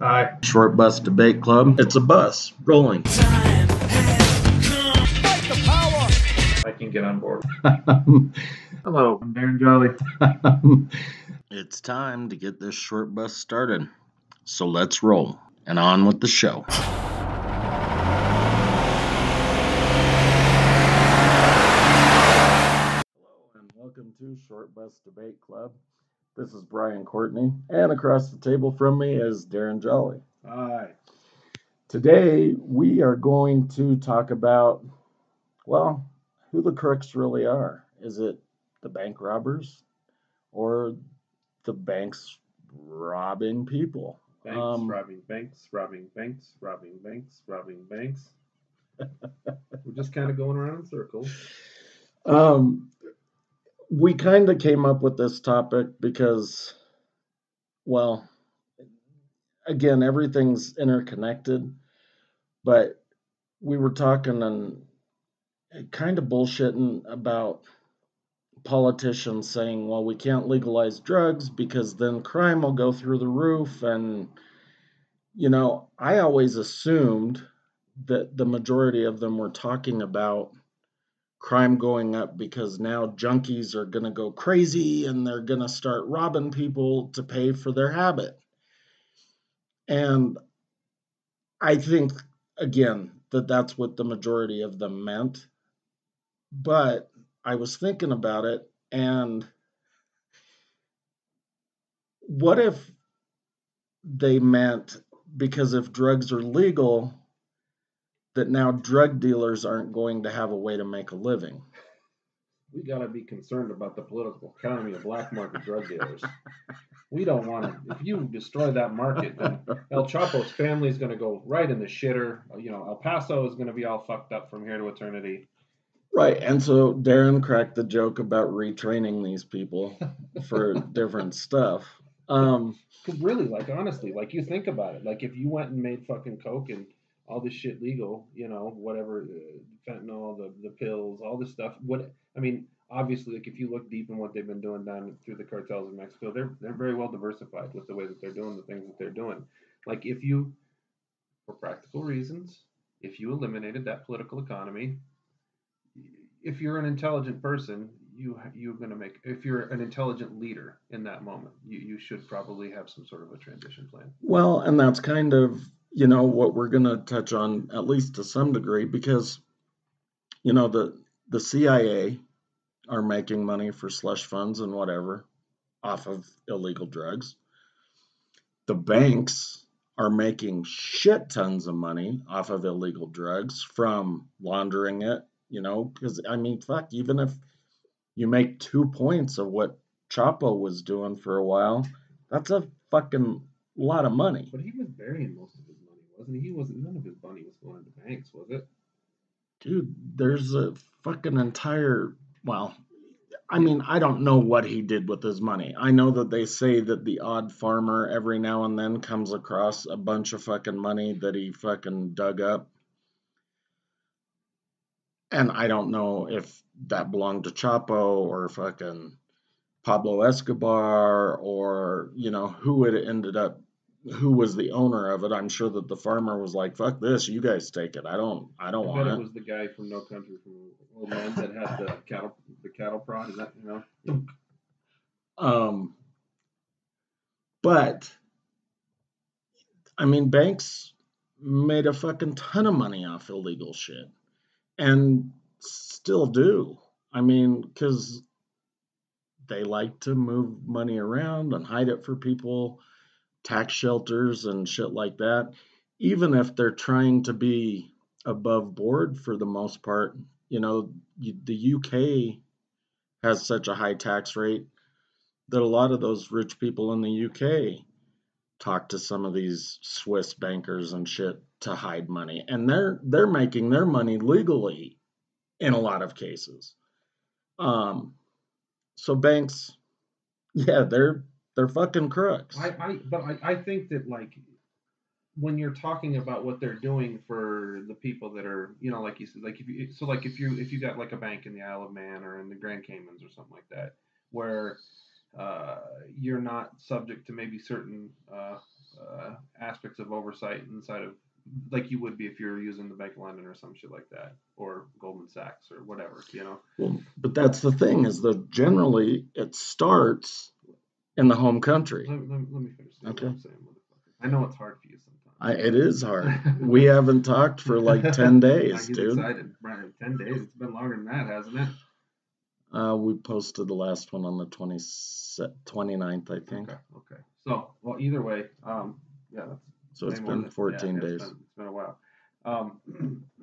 Hi. Short Bus Debate Club. It's a bus rolling. I can get on board. Hello, I'm Darren Jolly. It's time to get this short bus started. So let's roll. And on with the show. Hello and welcome to Short Bus Debate Club. This is Brian Courtney, and across the table from me is Darren Jolly. Hi. Today we are going to talk about, well, who the crooks really are. Is it the bank robbers or the banks robbing people? Banks, robbing banks, robbing banks, robbing banks, robbing banks. We're just kind of going around in circles. We kind of came up with this topic because, well, again, everything's interconnected, but we were talking and kind of bullshitting about politicians saying, well, we can't legalize drugs because then crime will go through the roof. And, I always assumed that the majority of them were talking about crime going up because now junkies are going to go crazy and they're going to start robbing people to pay for their habit. And I think, again, that that's what the majority of them meant. But I was thinking about it, and what if they meant because if drugs are legal, that now drug dealers aren't going to have a way to make a living? We got to be concerned about the political economy of black market drug dealers. We don't want to. If you destroy that market, then El Chapo's family is going to go right in the shitter. El Paso is going to be all fucked up from here to eternity. Right, and so Darren cracked the joke about retraining these people for different stuff. Really, honestly, you think about it. If you went and made fucking coke and all this shit legal, whatever, fentanyl, the pills, all this stuff. Obviously, if you look deep in what they've been doing down through the cartels in Mexico, they're very well diversified with the way that they're doing the things that they're doing. If you, for practical reasons, if you eliminated that political economy, if you're an intelligent person, you're going to make, if you're an intelligent leader in that moment, you should probably have some sort of a transition plan. Well, and that's kind of, what we're going to touch on, at least to some degree, because, the CIA are making money for slush funds and whatever off of illegal drugs. The banks are making shit tons of money off of illegal drugs from laundering it, because, fuck, even if you make 2 points of what Chapo was doing for a while, that's a fucking lot of money. But he was burying most of his money, wasn't he? None of his money was going to banks, was it? Dude, there's a fucking entire, I don't know what he did with his money. I know that they say that the odd farmer every now and then comes across a bunch of fucking money that he fucking dug up. And I don't know if that belonged to Chapo or fucking Pablo Escobar or, who it ended up, who was the owner of it. I'm sure that the farmer was like, fuck this, you guys take it. I don't want it. It was the guy from No Country for Old Men that had the cattle prod. Is that, But, banks made a fucking ton of money off illegal shit. And still do. Because they like to move money around and hide it for people, tax shelters and shit like that. Even if they're trying to be above board for the most part, the UK has such a high tax rate that a lot of those rich people in the UK talk to some of these Swiss bankers and shit to hide money, and they're making their money legally in a lot of cases. So banks, yeah, they're fucking crooks. I think that when you're talking about what they're doing for the people that are, like you said, if you got a bank in the Isle of Man or in the Grand Caymans or something like that, where you're not subject to maybe certain aspects of oversight inside of, like you would be if you were using the Bank of London or some shit like that, or Goldman Sachs or whatever, you know. Well, but that's the thing is that generally it starts in the home country. Let me finish what Okay. I'm saying, motherfucker. I know it's hard for you It is hard. sometimes. We haven't talked for like 10 I days, get dude. excited. Right, 10 days. It's been longer than that, hasn't it? We posted the last one on the 29th, I think. Okay. So, well, either way, yeah, that's So it's way been more 14 days. It's been a while.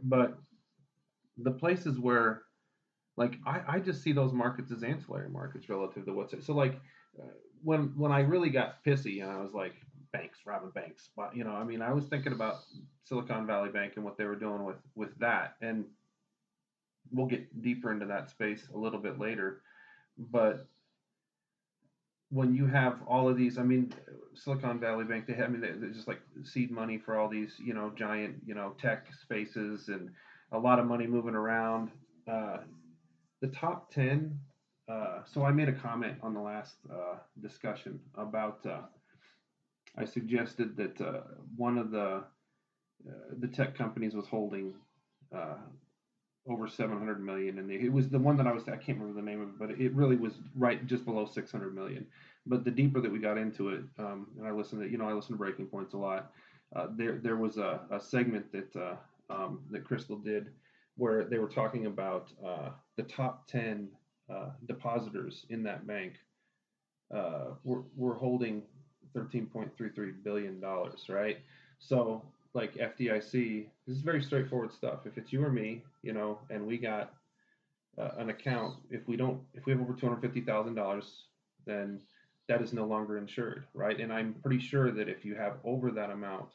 But the places where, like, I just see those markets as ancillary markets relative to what's it. So, like, when I really got pissy and I was like, banks, robbing banks, but you know, I mean, I was thinking about Silicon Valley Bank and what they were doing with that, and we'll get deeper into that space a little bit later. But when you have all of these, I mean, Silicon Valley Bank, they have, I mean, they're just like seed money for all these, you know, giant, you know, tech spaces and a lot of money moving around. Uh, the top 10. So I made a comment on the last discussion about, I suggested that one of the tech companies was holding uh, over 700 million, and it was the one that I can't remember the name of it, but it really was right just below 600 million. But the deeper that we got into it, and I listen to Breaking Points a lot. There was a segment that Crystal did where they were talking about the top 10 depositors in that bank were holding $13.33 billion, right? So like FDIC, this is very straightforward stuff. If it's you or me, you know, and we got an account, if we have over $250,000, then that is no longer insured, right? And I'm pretty sure that if you have over that amount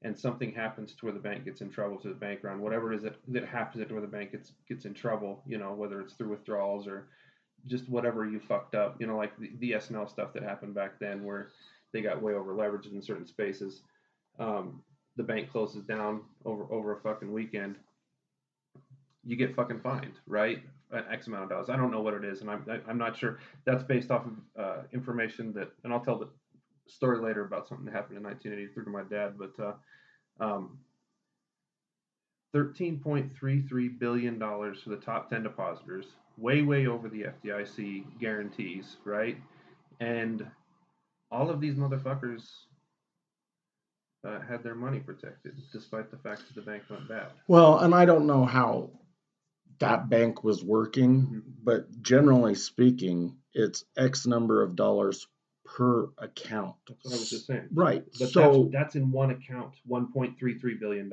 and something happens to where the bank gets in trouble, to the bank run, whatever it is that happens to where the bank gets in trouble, you know, whether it's through withdrawals or just whatever you fucked up, you know, like the SNL stuff that happened back then where they got way over leveraged in certain spaces. The bank closes down over a fucking weekend. You get fucking fined, right? An X amount of dollars. I don't know what it is, and I'm not sure. That's based off of information that, and I'll tell the story later about something that happened in 1983 to my dad. But $13.33 billion for the top 10 depositors, way over the FDIC guarantees, right? And all of these motherfuckers had their money protected, despite the fact that the bank went bad. Well, and I don't know how that bank was working, but generally speaking, it's X number of dollars per account. That's what I was just saying. Right. But so that's in one account, $1.33 billion.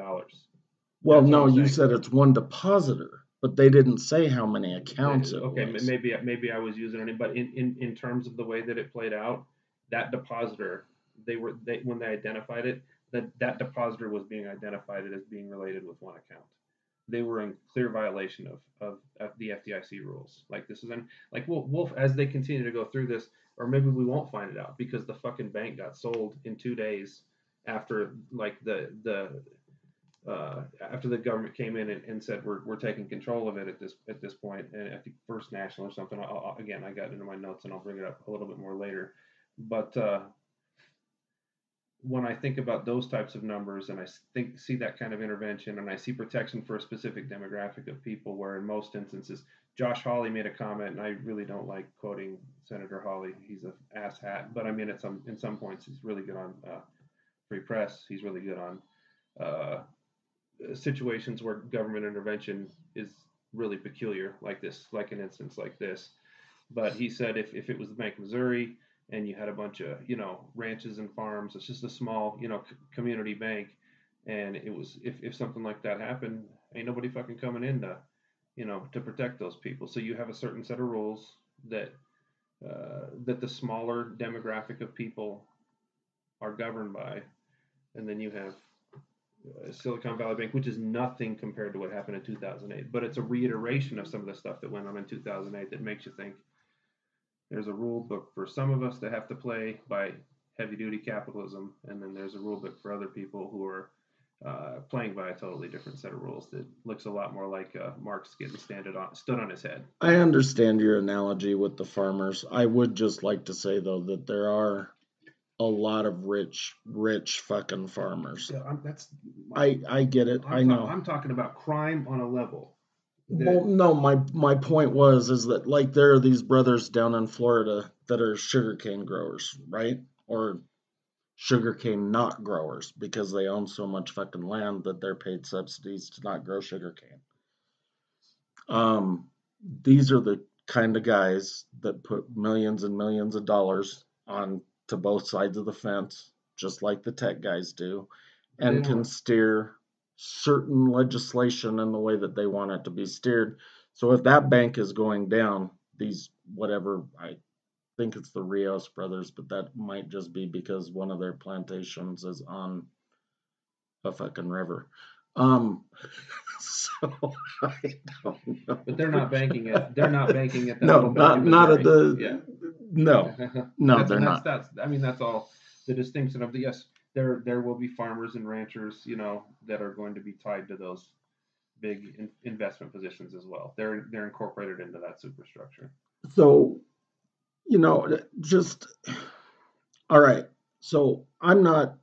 Well, no, you said it's one depositor, but they didn't say how many accounts it Okay, was. maybe I was using it, but in terms of the way that it played out, that depositor, when they identified it, that depositor was being identified as being related with one account. They were in clear violation of the FDIC rules. Like this is like we'll as they continue to go through this, or maybe we won't find it out because the fucking bank got sold in 2 days after like after the government came in and said we're taking control of it at this point, and I think First National or something. Again, I got into my notes and I'll bring it up a little bit more later. But when I think about those types of numbers and I see that kind of intervention and I see protection for a specific demographic of people, where in most instances, Josh Hawley made a comment, and I really don't like quoting Senator Hawley. He's an asshat, but I mean, in some points, he's really good on free press. He's really good on situations where government intervention is really peculiar, like this, like an instance like this. But he said if it was the Bank of Missouri and you had a bunch of ranches and farms, it's just a small community bank, and it was if something like that happened, ain't nobody fucking coming in to protect those people. So you have a certain set of rules that that the smaller demographic of people are governed by, and then you have Silicon Valley Bank, which is nothing compared to what happened in 2008. But it's a reiteration of some of the stuff that went on in 2008 that makes you think there's a rule book for some of us that have to play by heavy duty capitalism, and then there's a rule book for other people who are playing by a totally different set of rules that looks a lot more like Marx getting stood on his head. I understand your analogy with the farmers. I would just like to say, though, that there are a lot of rich fucking farmers. Yeah, I get it. I know. I'm talking about crime on a level Well, that no, my point was is that like there are these brothers down in Florida that are sugarcane growers, right? Or sugarcane not growers because they own so much fucking land that they're paid subsidies to not grow sugarcane. Um, these are the kind of guys that put millions and millions of dollars on to both sides of the fence, just like the tech guys do, they and can don't. steer certain legislation in the way that they want it to be steered. So if that bank is going down, these whatever I think it's the Rios brothers, but that might just be because one of their plantations is on a fucking river. Um, so I don't know. But they're not banking it. They're not banking at that No, little bank in not at Missouri. the. Yeah. No, no, they're not. That's I mean that's all the distinction of the yes. There will be farmers and ranchers, that are going to be tied to those big investment positions as well. They're incorporated into that superstructure. So just all right. So I'm not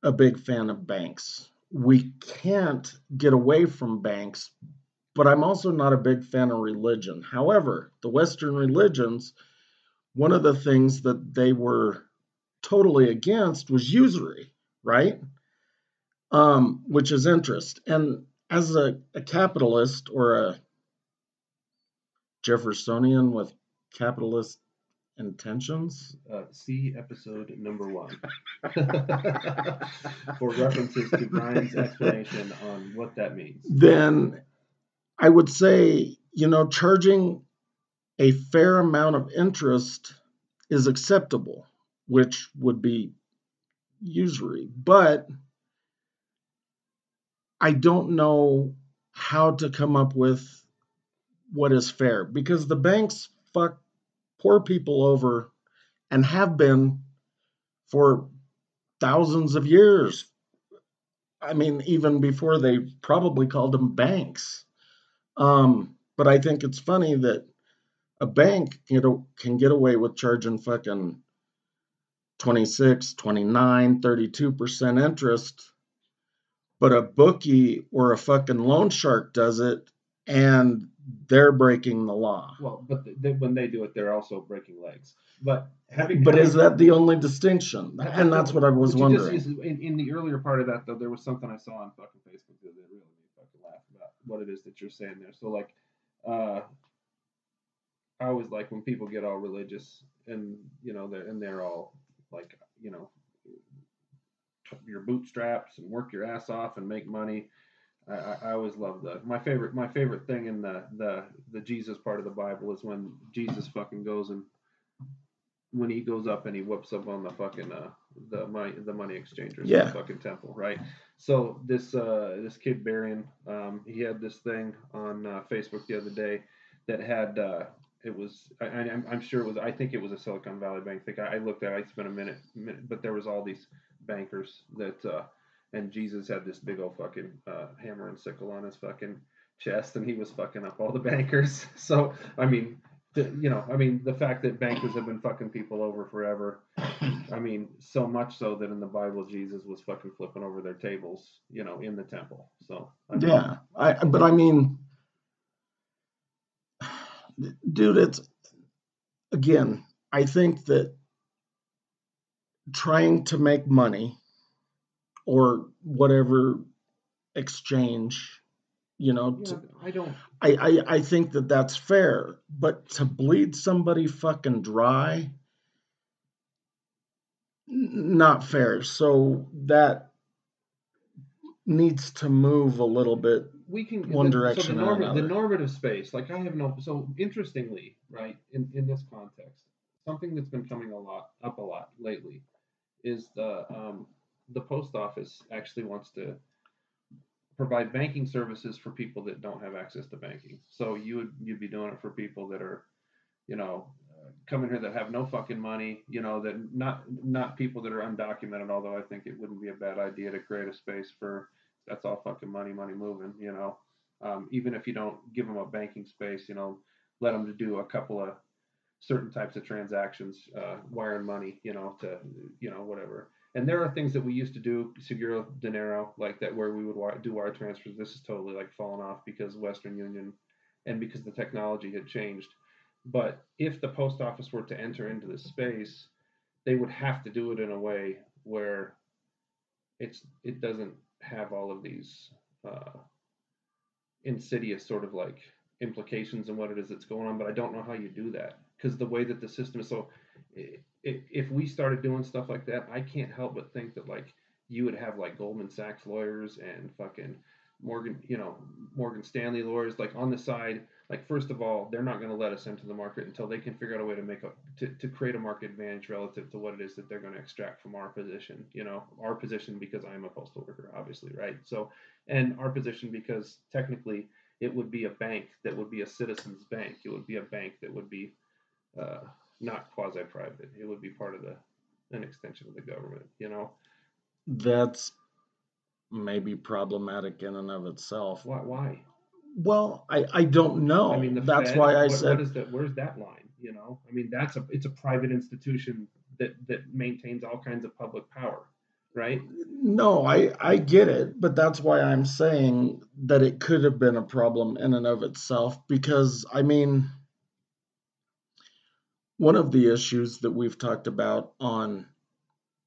a big fan of banks. We can't get away from banks, but I'm also not a big fan of religion. However, the Western religions, one of the things that they were totally against was usury, right? Which is interest. And as a capitalist or a Jeffersonian with capitalist intentions, See episode number 1 for references to Brian's explanation on what that means. then I would say, charging a fair amount of interest is acceptable, which would be usury. But I don't know how to come up with what is fair because the banks fuck poor people over and have been for thousands of years. I mean, even before they probably called them banks. But I think it's funny that a bank can get away with charging fucking 26, 29, 32% interest, but a bookie or a fucking loan shark does it and they're breaking the law. Well, but when they do it, they're also breaking legs. But is that the only distinction? And that's what I was wondering. In the earlier part of that, though, there was something I saw on fucking Facebook that really made me fucking laugh about what it is that you're saying there. So, like, I always like when people get all religious and, they're all like, your bootstraps and work your ass off and make money. I always love my favorite thing in the Jesus part of the Bible is when Jesus fucking goes and when he goes up and he whoops up on the fucking the money exchangers in the fucking temple, right? So this kid Barian, he had this thing on Facebook the other day that had it was I'm sure it was I think it was a Silicon Valley bank thing. I looked at it, I spent a minute, but there was all these bankers that and Jesus had this big old fucking hammer and sickle on his fucking chest, and he was fucking up all the bankers. So I mean, the fact that bankers have been fucking people over forever. I mean, so much so that in the Bible, Jesus was fucking flipping over their tables, in the temple. So but I mean, dude, it's again. I think that trying to make money or whatever exchange, I don't. I think that that's fair, but to bleed somebody fucking dry, not fair. So that needs to move a little bit We can one direction so or another. The normative space, like I have no. So interestingly, right in this context, something that's been coming up a lot lately is the post office actually wants to provide banking services for people that don't have access to banking. So you'd be doing it for people that are, coming here that have no fucking money, that not people that are undocumented. Although I think it wouldn't be a bad idea to create a space for that's all fucking money moving. Even if you don't give them a banking space, let them to do a couple of certain types of transactions, wiring money, to, whatever. And there are things that we used to do, Seguro Dinero, like that, where we would do wire transfers. This is totally like fallen off because Western Union and because the technology had changed. But if the post office were to enter into this space, they would have to do it in a way where it doesn't have all of these uh, insidious sort of like implications and what it is that's going on. But I don't know how you do that because the way that the system is so. If we started doing stuff like that, I can't help but think that like you would have like Goldman Sachs lawyers and fucking Morgan Stanley lawyers like on the side. Like first of all, they're not going to let us into the market until they can figure out a way to to create a market advantage relative to what it is that they're going to extract from our position. Our position because I'm a postal worker, obviously, right? So, and our position because technically it would be a bank that would be a citizen's bank. It would be a bank that would be uh, not quasi-private. It would be part of an extension of the government. That's maybe problematic in and of itself. Why? Well, I don't I know. mean, the That's Fed. why I What said is that? Where's that line? I mean, it's a private institution that maintains all kinds of public power, right? no, I get it, but that's why I'm saying that it could have been a problem in and of itself because I mean, one of the issues that we've talked about on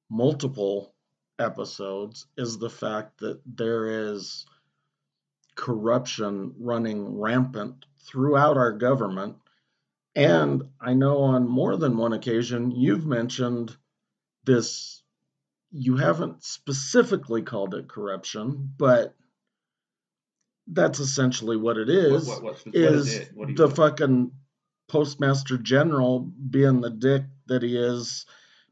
multiple episodes is the fact that there is corruption running rampant throughout our government. And I know on more than one occasion you've mentioned this, you haven't specifically called it corruption, but that's essentially what it What is is it? What do you the want? fucking postmaster general being the dick that he is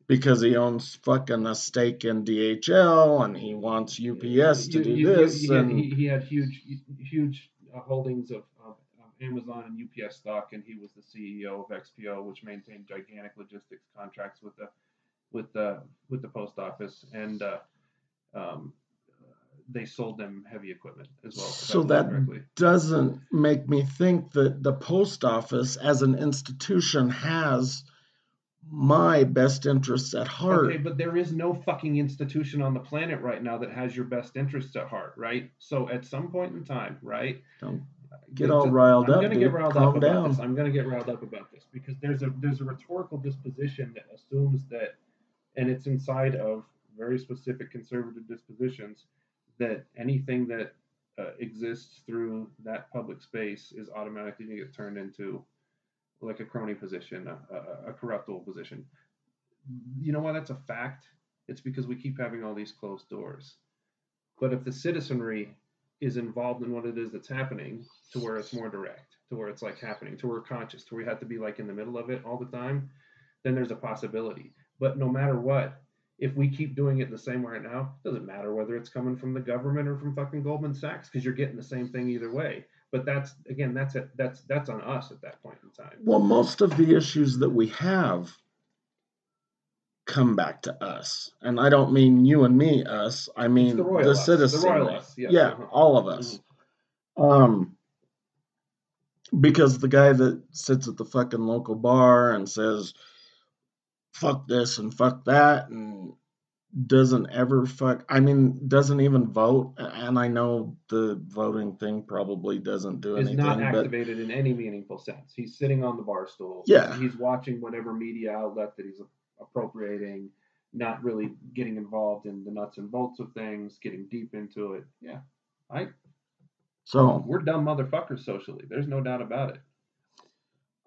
because he owns fucking a stake in DHL and he wants UPS to do this and He had huge holdings of Amazon and UPS stock, and he was the CEO of XPO, which maintained gigantic logistics contracts with the post office, and um, they sold them heavy equipment as well, if I so believe that correctly. doesn't make me think that the post office as an institution has my best interests at Okay, heart. but there is no fucking institution on the planet right now that has your best interests at heart, right? So at some point in time, right? Don't get all riled I'm up, gonna get dude. riled up Calm about this. down. I'm gonna get riled up about this because there's a rhetorical disposition that assumes that, and it's inside of very specific conservative dispositions, that anything that exists through that public space is automatically going to get turned into like a crony position, a corruptible position. You know why that's a fact? It's because we keep having all these closed doors. But if the citizenry is involved in what it is that's happening, to where it's more direct, to where it's like happening, to where we're conscious, to where we have to be like in the middle of it all the time, then there's a possibility. But no matter what, if we keep doing it the same way right now, it doesn't matter whether it's coming from the government or from fucking Goldman Sachs, because you're getting the same thing either way. But that's again, that's on us at that point in time. Well, most of the issues that we have come back to us. And I don't mean you and me, us. I It's the mean the royal us, the royal citizenry. us. Yes. Yeah, all of Mm-hmm. us. Um, because the guy that sits at the fucking local bar and says, fuck this and fuck that, and doesn't ever I mean, doesn't even vote. And I know the voting thing probably doesn't do Is not anything, but activated in any meaningful sense. He's sitting on the bar stool. yeah. He's watching whatever media outlet that he's appropriating, not really getting involved in the nuts and bolts of things, getting deep into it. Yeah, I So, we're dumb motherfuckers socially. There's no doubt about it.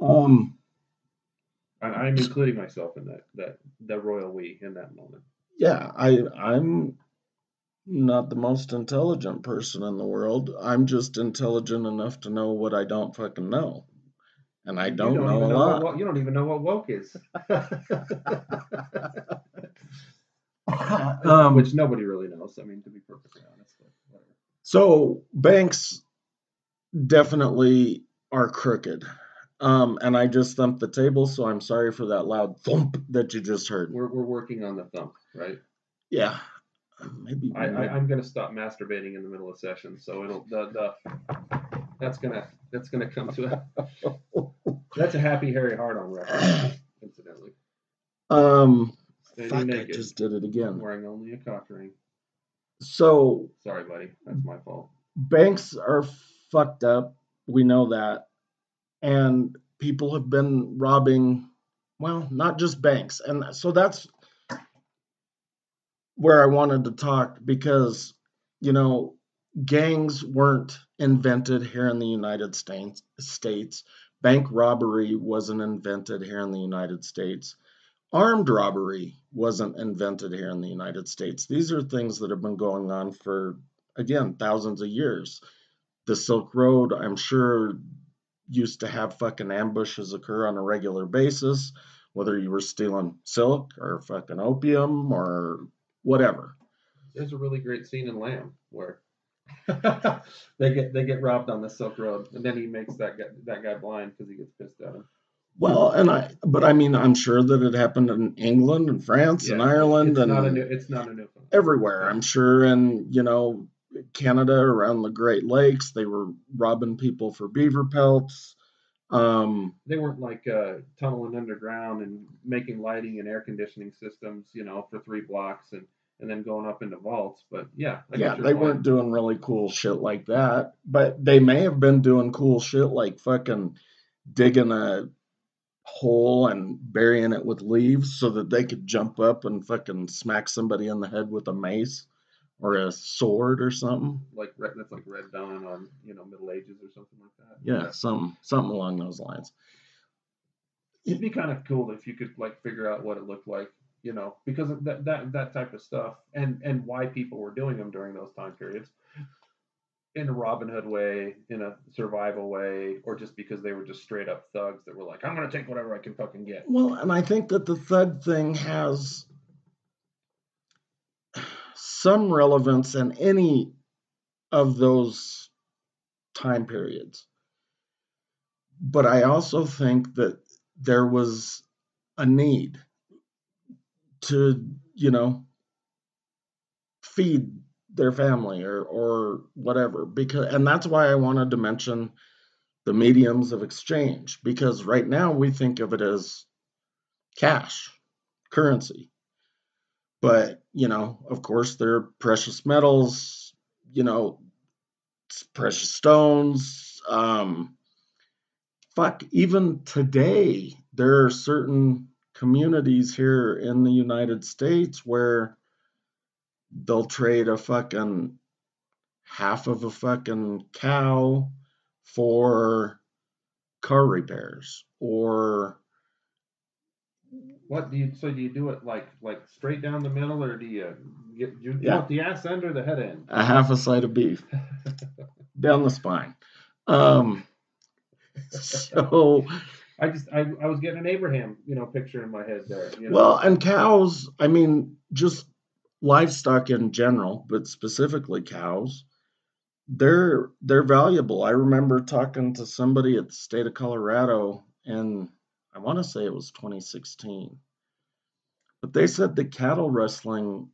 um, I'm including myself in that royal we in that moment. yeah, I'm not the most intelligent person in the world. I'm just intelligent enough to know what I don't fucking know. And I You don't don't know a even know lot. you don't even know what woke is. Which nobody really knows. I mean, to be perfectly honest, but whatever. So banks definitely are crooked. And I just thumped the table, so I'm sorry for that loud thump that you just heard. We're working on the thump, right? Yeah, maybe. I'm gonna stop masturbating in the middle of sessions, so it'll that's gonna come to That's a Happy Harry Hard-On reference, incidentally. Um, Standing fuck, I naked, just did it again. wearing only a cock ring. So Sorry, buddy. That's my fault. banks are fucked up. We know that. And people have been robbing, well, not just banks. And so that's where I wanted to talk because, you know, gangs weren't invented here in the United States. Bank robbery wasn't invented here in the United States. Armed robbery wasn't invented here in the United States. These are things that have been going on for, again, thousands of years. The Silk Road, I'm sure, used to have fucking ambushes occur on a regular basis, whether you were stealing silk or fucking opium or whatever. There's a really great scene in Lamb where they get robbed on the Silk Road, and then he makes that guy blind because he gets pissed at him. Well, but I mean, I'm sure that it happened in England and France and Yeah, Ireland it's not a new phenomenon. everywhere. Yeah. I'm sure in, Canada around the Great Lakes, they were robbing people for beaver pelts. They weren't like tunneling underground and making lighting and air conditioning systems, for 3 blocks and then going up into vaults. But yeah, I Yeah, get your they point. weren't doing really cool shit like that, but they may have been doing cool shit like fucking digging a hole and burying it with leaves so that they could jump up and fucking smack somebody in the head with a mace or a sword or something. That's like Red Dawn on Middle Ages or something like that. Yeah, something along those lines. It'd be kind of cool if you could like figure out what it looked like, because of that type of stuff and why people were doing them during those time periods in a Robin Hood way, in a survival way, or just because they were just straight up thugs that were like, I'm gonna take whatever I can fucking get. Well, and I think that the thug thing has some relevance in any of those time periods. But I also think that there was a need to, feed their family or whatever because and that's why I wanted to mention the mediums of exchange because right now we think of it as cash, currency. But, of course there are precious metals, you know, precious stones, fuck, even today, there are certain communities here in the United States where they'll trade a fucking half of a fucking cow for car repairs or What do you do it like straight down the middle, or do you yeah, want the ass end or the head end? a half a side of beef down the spine. Um, so I was getting an Abraham picture in my head there. well, and cows, I mean, just livestock in general, but specifically cows, they're valuable. I remember talking to somebody at the state of Colorado, and I want to say it was 2016, but they said that cattle rustling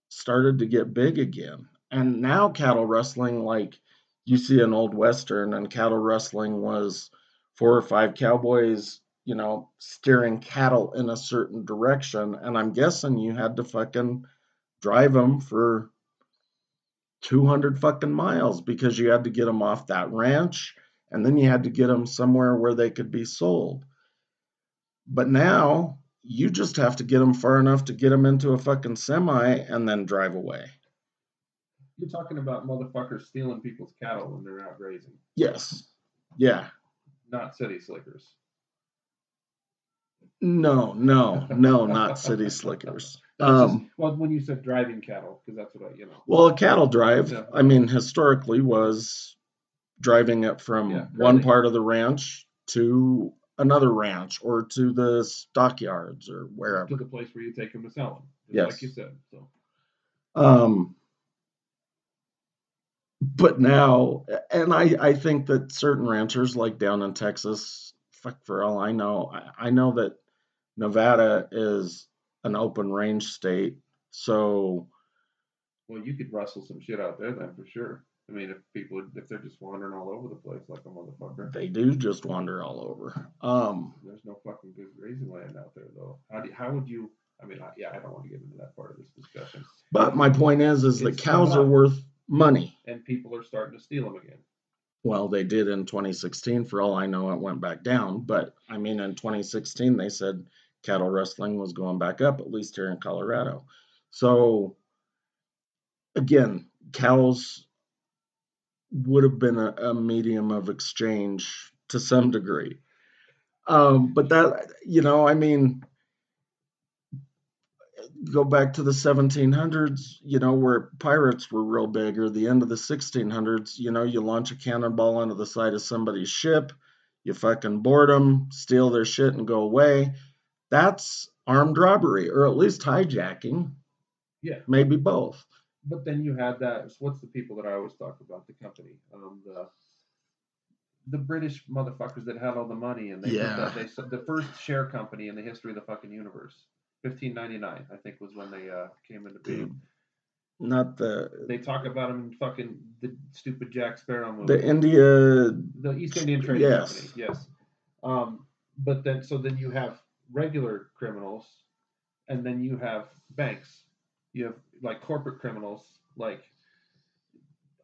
started to get big again. And now cattle rustling, like you see an old western, and cattle rustling was 4 or 5 cowboys, steering cattle in a certain direction. And I'm guessing you had to fucking drive them for 200 fucking miles because you had to get them off that ranch and then you had to get them somewhere where they could be sold. But now you just have to get them far enough to get them into a fucking semi and then drive away. You're talking about motherfuckers stealing people's cattle when they're out grazing. Yes. Yeah. Not city slickers. No, not city slickers. Well, when you said driving cattle, because that's what Well, a cattle drive, Yeah. I mean, historically was driving it from one part of the ranch to another ranch or to the stockyards or wherever. To the place where you take them to sell them, yes. like you said. So. But now, and I think that certain ranchers, like down in Texas, fuck, for all I know that Nevada is an open range state, so Well, you could rustle some shit out there then for sure. I mean, if they're just wandering all over the place like a motherfucker, They do just wander all over. there's no fucking good grazing land out there though. How would you? I mean, yeah, I don't want to get into that part of this discussion. But my point is that It's coming cows are up, worth money. and people are starting to steal them again. Well, they did in 2016. For all I know, it went back down. But I mean, in 2016, they said cattle rustling was going back up, at least here in Colorado. So again, cows would have been a medium of exchange to some degree. But that, I mean, go back to the 1700s, where pirates were real big, or the end of the 1600s, you launch a cannonball into the side of somebody's ship, you fucking board them, steal their shit, and go away. That's armed robbery, or at least hijacking, Yeah, maybe both. but then you had that. What's the people that I always talk about? The company, the British motherfuckers that had all the money, and they put Yeah, that the first share company in the history of the fucking universe. 1599, I think, was when they came into being. dude, not They talk about them in fucking the stupid Jack Sparrow the movie, India. the East Indian Trading Company. Yes, Yes, but then you have regular criminals, and then you have banks. You have like corporate criminals. Like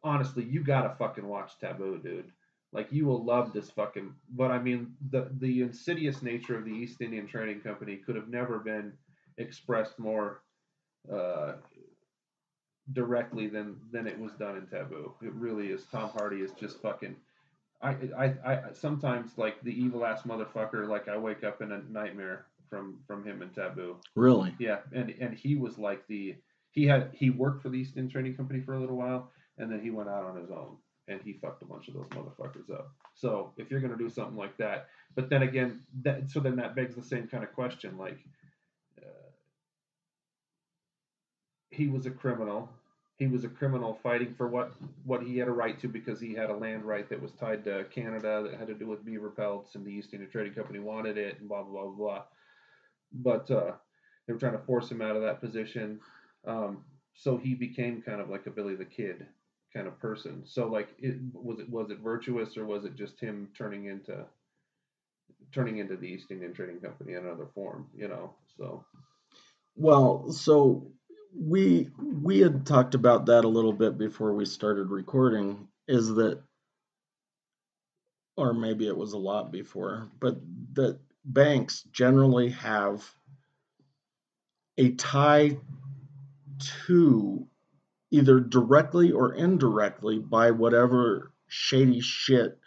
honestly, you gotta fucking watch Taboo, dude. Like you will love this fucking. But I mean, the insidious nature of the East Indian Trading Company could have never been expressed more uh, directly than it was done in Taboo. It really is. Tom Hardy is just fucking. I sometimes like the evil ass motherfucker. Like I wake up in a nightmare from him in Taboo. really. Yeah, and he was like he worked for the East Indian Trading Company for a little while, and then he went out on his own and he fucked a bunch of those motherfuckers up. So if you're gonna do something like that, but then again, that begs the same kind of question. Like uh, he was a criminal. He was a criminal fighting for what he had a right to because he had a land right that was tied to Canada that had to do with beaver pelts, and the East Indian Trading Company wanted it, and blah blah blah blah. But they were trying to force him out of that position. So he became kind of like a Billy the Kid kind of person. So like, was it virtuous, or was it just him turning into the East Indian Trading Company in another form? So Well, so we had talked about that a little bit before we started recording, is that, or maybe it was a lot before, but that banks generally have a tie to, either directly or indirectly, by whatever shady shit.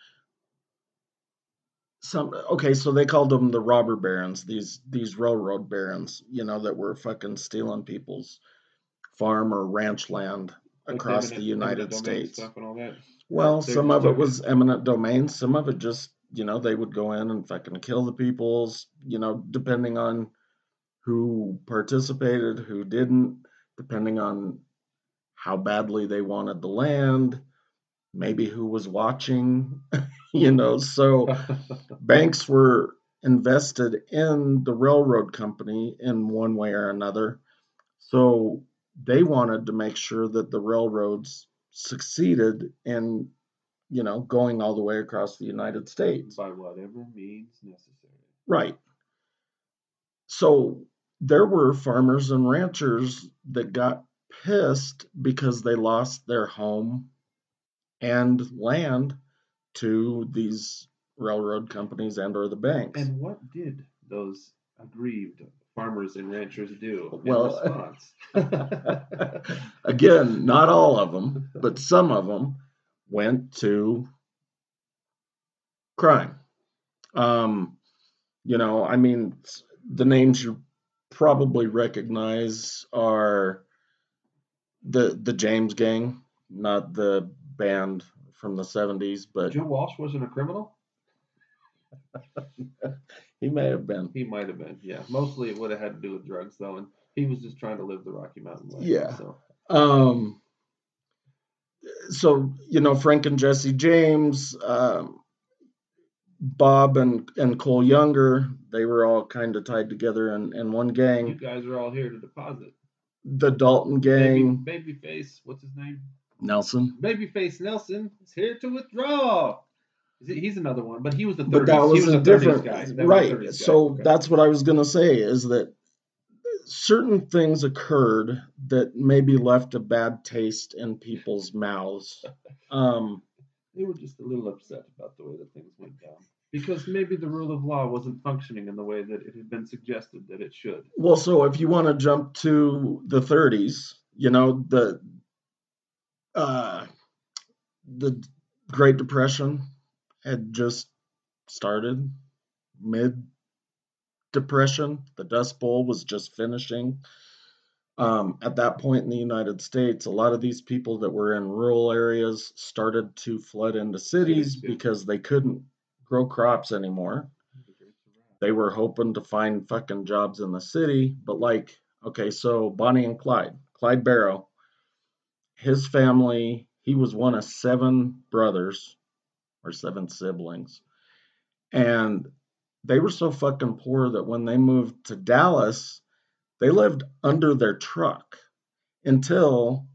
So they called them the robber barons, these railroad barons, that were fucking stealing people's farm or ranch land like the across the eminent United domain States. stuff and all that, Well, they some just of it took it. was eminent domain, some of it just, they would go in and fucking kill the peoples, depending on who participated, who didn't, depending on how badly they wanted the land, maybe who was watching, So banks were invested in the railroad company in one way or another. So they wanted to make sure that the railroads succeeded in, going all the way across the United States. By whatever means necessary. Right. So there were farmers and ranchers that got pissed because they lost their home and land to these railroad companies and or the banks. And what did those aggrieved farmers and ranchers do in Well, response? again, not all of them, but some of them went to crime. I mean, the names you probably recognize are the James Gang, not the band from the 70s, but Joe Walsh wasn't a criminal? he may have been. He might have been, yeah. Mostly it would have had to do with drugs, though, and he was just trying to live the Rocky Mountain life. Yeah. So, so Frank and Jesse James, Bob and Cole Younger, they were all kind of tied together in one gang. you guys are all here to deposit. the Dalton gang. Babyface, what's his name? Nelson. Babyface Nelson is here to withdraw. He's another one, but he was the 30s. But that was, he was a different guy. right. So okay. That's what I was going to say, is that certain things occurred that maybe left a bad taste in people's mouths. They were just a little upset about the way that things went down, because maybe the rule of law wasn't functioning in the way that it had been suggested that it should. Well, so if you want to jump to the 30s, the Great Depression had just started. Mid Depression, the Dust Bowl was just finishing. At that point in the United States, a lot of these people that were in rural areas started to flood into cities because they couldn't grow crops anymore. They were hoping to find fucking jobs in the city, but okay, so Bonnie and Clyde Barrow, his family, he was one of 7 brothers or 7 siblings. And they were so fucking poor that when they moved to Dallas, they lived under their truck until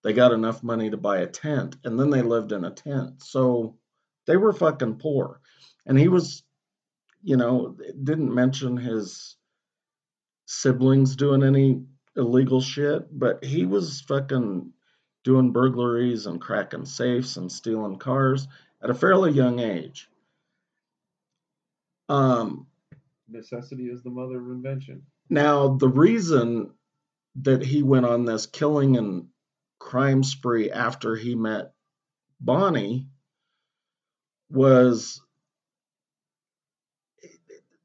they got enough money to buy a tent, and then they lived in a tent. So they were fucking poor. And he was, didn't mention his siblings doing any illegal shit, but he was fucking doing burglaries and cracking safes and stealing cars at a fairly young age. Necessity is the mother of invention. Now, the reason that he went on this killing and crime spree after he met Bonnie was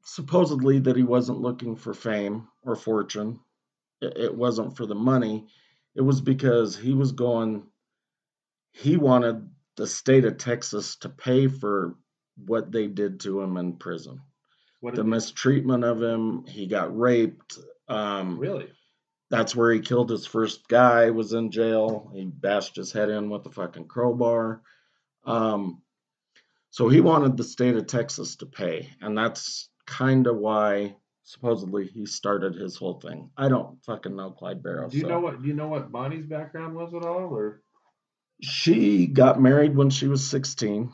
supposedly that he wasn't looking for fame or fortune. It wasn't for the money. It was because he wanted the state of Texas to pay for what they did to him in prison. The mistreatment of him. He got raped. Really? That's where he killed his first guy, was in jail. He bashed his head in with a fucking crowbar. So he wanted the state of Texas to pay, and that's kind of why supposedly he started his whole thing. I don't fucking know Clyde Barrow. Do you know what Bonnie's background was at all, or? She got married when she was 16,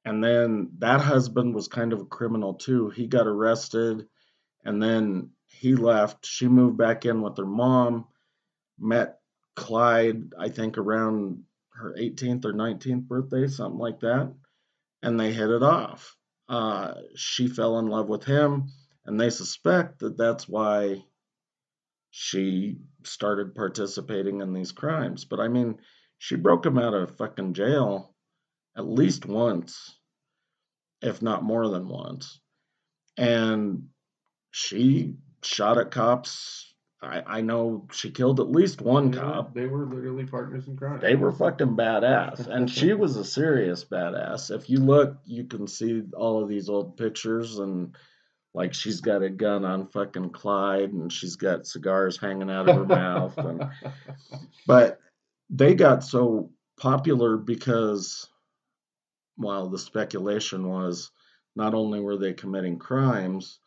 and then that husband was kind of a criminal too. He got arrested, and then he left. She moved back in with her mom, met Clyde, I think around her 18th or 19th birthday, something like that, and they hit it off. She fell in love with him, and they suspect that that's why she started participating in these crimes. But I mean, she broke him out of fucking jail at least once, if not more than once. And she shot at cops. I know she killed at least one cop. They were literally partners in crime. They were fucking badass. And she was a serious badass. If you look, you can see all of these old pictures, and she's got a gun on fucking Clyde, and she's got cigars hanging out of her mouth. But they got so popular because, well, the speculation was not only were they committing crimes,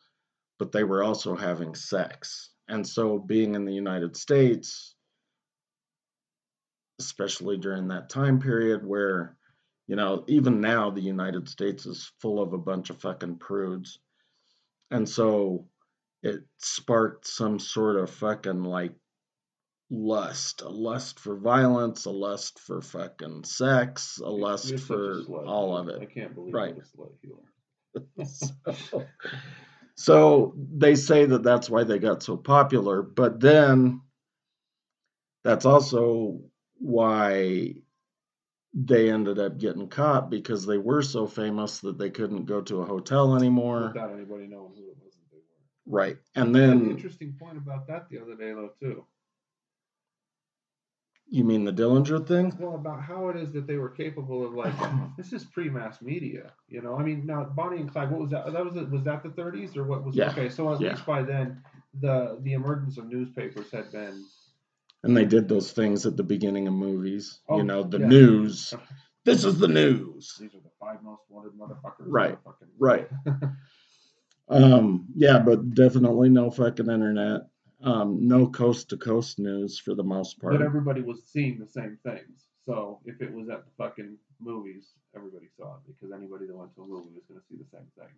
but they were also having sex. And so being in the United States, especially during that time period where, even now the United States is full of a bunch of fucking prudes. And so it sparked some sort of fucking lust, a lust for violence, a lust for fucking sex, a lust for all of it. I can't believe right. What a slut you are. So they say that that's why they got so popular, but then that's also why they ended up getting caught, because they were so famous that they couldn't go to a hotel anymore without anybody knowing who it was that they were. Right. And then an interesting point about that the other day though too. You mean the Dillinger thing? Well, about how it is that they were capable of this is pre-mass media, I mean, now Bonnie and Clyde, what was that? Was that the 30s or what was? Yeah. Okay, so at least by then, the emergence of newspapers had been. And they did those things at the beginning of movies. The news. This is the news. These are the 5 most wanted motherfuckers. Right. Right. Yeah, but definitely no fucking internet. no coast to coast news for the most But part. everybody was seeing the same things. So if it was at the fucking movies, everybody saw it because anybody that went to a movie was going to see the same thing.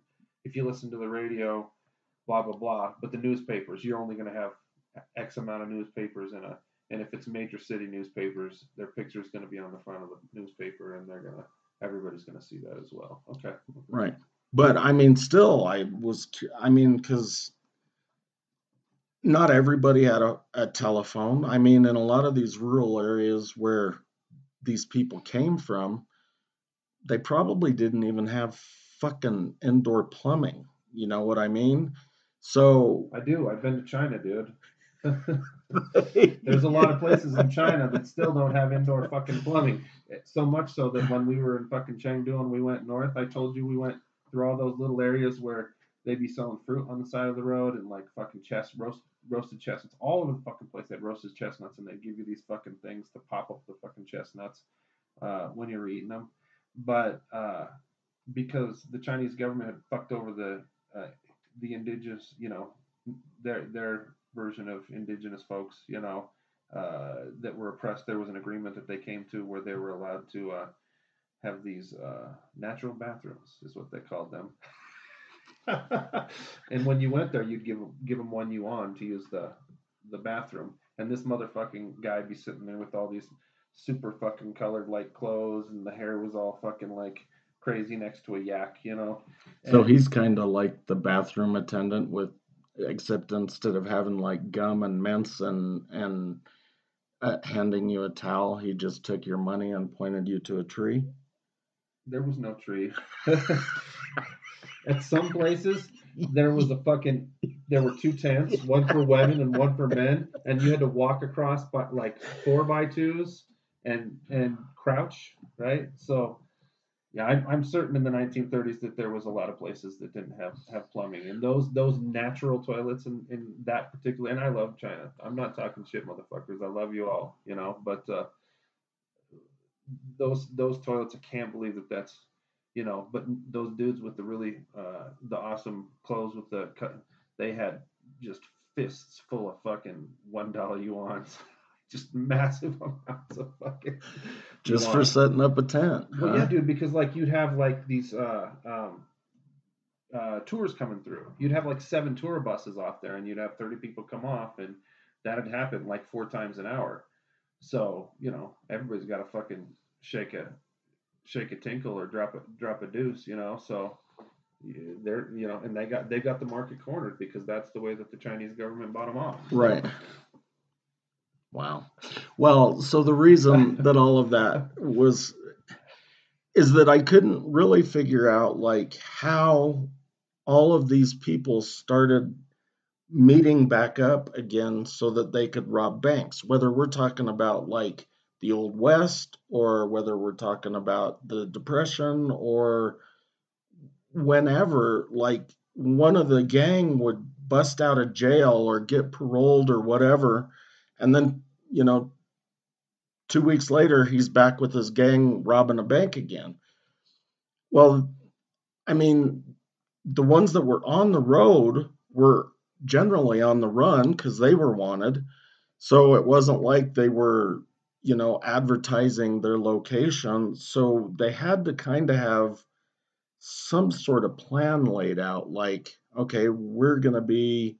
If you listen to the radio, blah blah blah, but the newspapers, you're only going to have X amount of newspapers in a, and if it's major city newspapers, their picture is going to be on the front of the newspaper, and everybody's going to see that as well. Okay. Right. But I mean, still, because not everybody had a telephone. I mean, in a lot of these rural areas where these people came from, they probably didn't even have fucking indoor plumbing. You know what I mean? So I do. I've been to China, dude. There's a lot of places in China that still don't have indoor fucking plumbing. So much so that when we were in fucking Chengdu and we went north, I told you we went through all those little areas where they'd be selling fruit on the side of the road and like fucking roasted chestnuts. All over the fucking place they had roasted chestnuts, and they give you these fucking things to pop up the fucking chestnuts when you're eating them. But because the Chinese government had fucked over the indigenous, their version of indigenous folks, that were oppressed. There was an agreement that they came to where they were allowed to have these natural bathrooms, is what they called them. And when you went there, you'd give them 1 yuan to use the bathroom. And this motherfucking guy'd be sitting there with all these super fucking colored like clothes, and the hair was all fucking like crazy next to a yak. so And he's kind of like the bathroom attendant with, except instead of having like gum and mints and handing you a towel, he just took your money and pointed you to a tree. there was no tree. At some places, there was there were two tents, one for women and one for men, and you had to walk across by like 4x2s and crouch, right? So yeah, I'm certain in the 1930s that there was a lot of places that didn't have plumbing, and those natural toilets in that particular. And I love China. I'm not talking shit, motherfuckers. I love you all, but those toilets, I can't believe that's, but those dudes with the really the awesome clothes with the cut, they had just fists full of fucking $1 yuans, just massive amounts of fucking Just for yuan. setting up a tent, Well, yeah, huh? dude, because like you'd have like these tours coming through. You'd have like 7 tour buses off there, and you'd have 30 people come off, and that'd happen like 4 times an hour. So everybody's got to fucking shake a tinkle or drop a deuce. So they're and they got the market cornered because that's the way that the Chinese government bought them off. Right. Wow. Well, so the reason that all of that was is that I couldn't really figure out like how all of these people started meeting back up again so that they could rob banks, whether we're talking about like the old west or whether we're talking about the depression or whenever, like one of the gang would bust out of jail or get paroled or whatever, and then 2 weeks later he's back with his gang robbing a bank again. Well, I mean, the ones that were on the road were generally on the run because they were wanted. So it wasn't like they were, advertising their location. So they had to kind of have some sort of plan laid out like, okay, we're going to be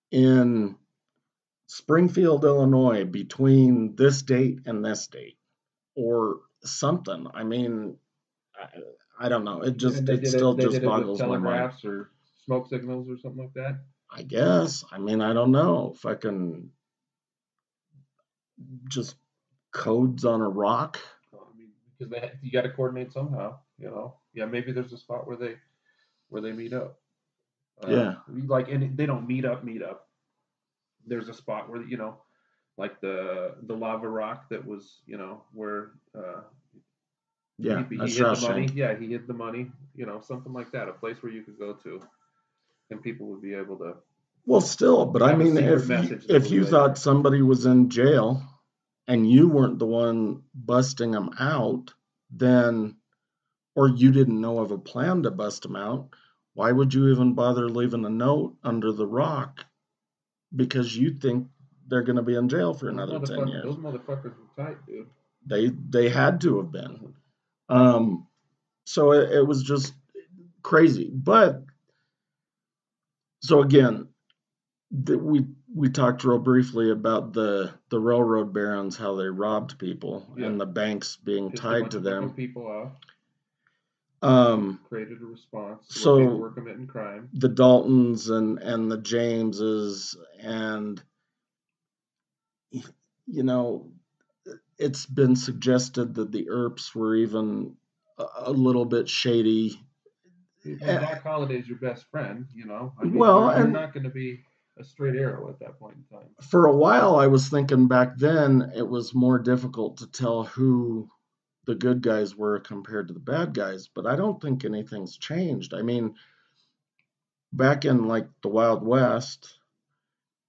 in Springfield, Illinois between this date and this date or something. I mean, I don't know. And It still they just did it with boggles my mind. telegraphs or smoke signals or something like that. I guess. I mean, I don't know. Fucking just codes on a rock. I mean, because you got to coordinate somehow. Yeah, maybe there's a spot where they meet up. Yeah. And they don't meet up. There's a spot where like the lava rock that was where Yeah. he That's hid the money. Shawshank. Yeah, he hid the money. Something like that. A place where you could go to, and people would be able to Well, still, but I have a mean, secret message that if was you later. thought somebody was in jail and you weren't the one busting them out, then, or you didn't know of a plan to bust them out, why would you even bother leaving a note under the rock because you think they're going to be in jail for Those another 10 motherfuckers, years. those motherfuckers were tight, dude. They had to have been. Um, so it was just crazy. But so again, we talked real briefly about the railroad barons, how they robbed people, Yeah. and the banks being Pissed a tied bunch to of fucking them. people off. Created a response to what people So were committing crime. the Daltons and the Jameses, and you know, it's been suggested that the Earps were even a little bit shady. When Doc Holliday's your best friend, I mean, Well, you're and not going to be a straight arrow at that point in time. for a while, I was thinking back then it was more difficult to tell who the good guys were compared to the bad guys, but I don't think anything's changed. I mean, back in like the Wild West,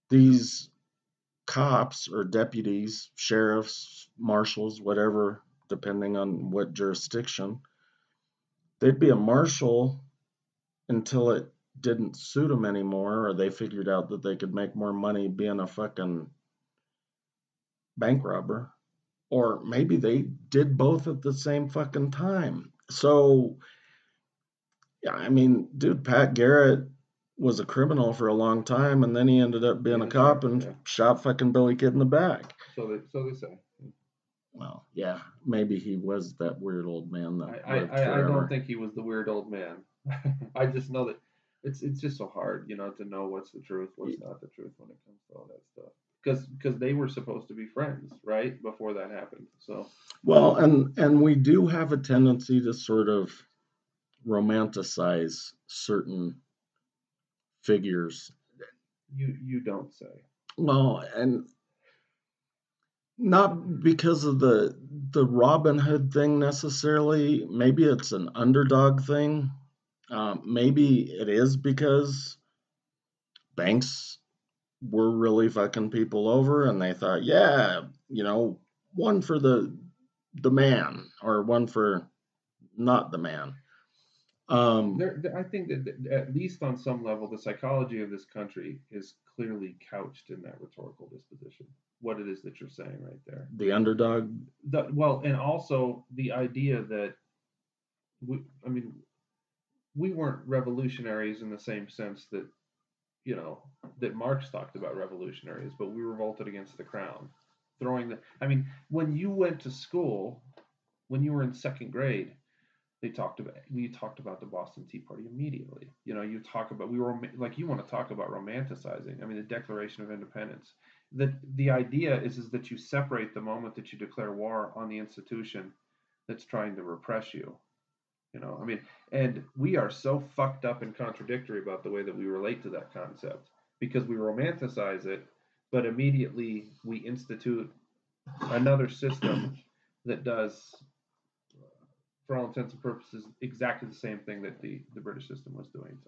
these cops or deputies, sheriffs, marshals, whatever, depending on what jurisdiction, they'd be a marshal until it didn't suit them anymore, or they figured out that they could make more money being a fucking bank robber, or maybe they did both at the same fucking time. So, yeah, I mean, dude, Pat Garrett was a criminal for a long time, and then he ended up being a cop and shot fucking Billy Kid in the back. So they say. Well, yeah, maybe he was that weird old man that lived I forever. don't think he was the weird old man. I just know that it's just so hard, to know what's the truth, what's not the truth when it comes to all that stuff. Because they were supposed to be friends, right, before that happened. So well, and we do have a tendency to sort of romanticize certain figures. you don't say. Well, and not because of the Robin Hood thing necessarily. Maybe it's an underdog thing. Maybe it is because banks were really fucking people over, and they thought, yeah, one for the man, or one for not the man. I think that at least on some level, the psychology of this country is clearly couched in that rhetorical disposition. What it is that you're saying right there. The underdog. Well, and also the idea that I mean, we weren't revolutionaries in the same sense that that Marx talked about revolutionaries, but we revolted against the crown, I mean, when you went to school, when you were in second grade, we talked about the Boston Tea Party immediately. You talk about we were like you want to talk about romanticizing. I mean, the Declaration of Independence. The idea is that you separate the moment that you declare war on the institution that's trying to repress you. I mean, and we are so fucked up and contradictory about the way that we relate to that concept because we romanticize it, but immediately we institute another system that does, for all intents and purposes, exactly the same thing that the British system was doing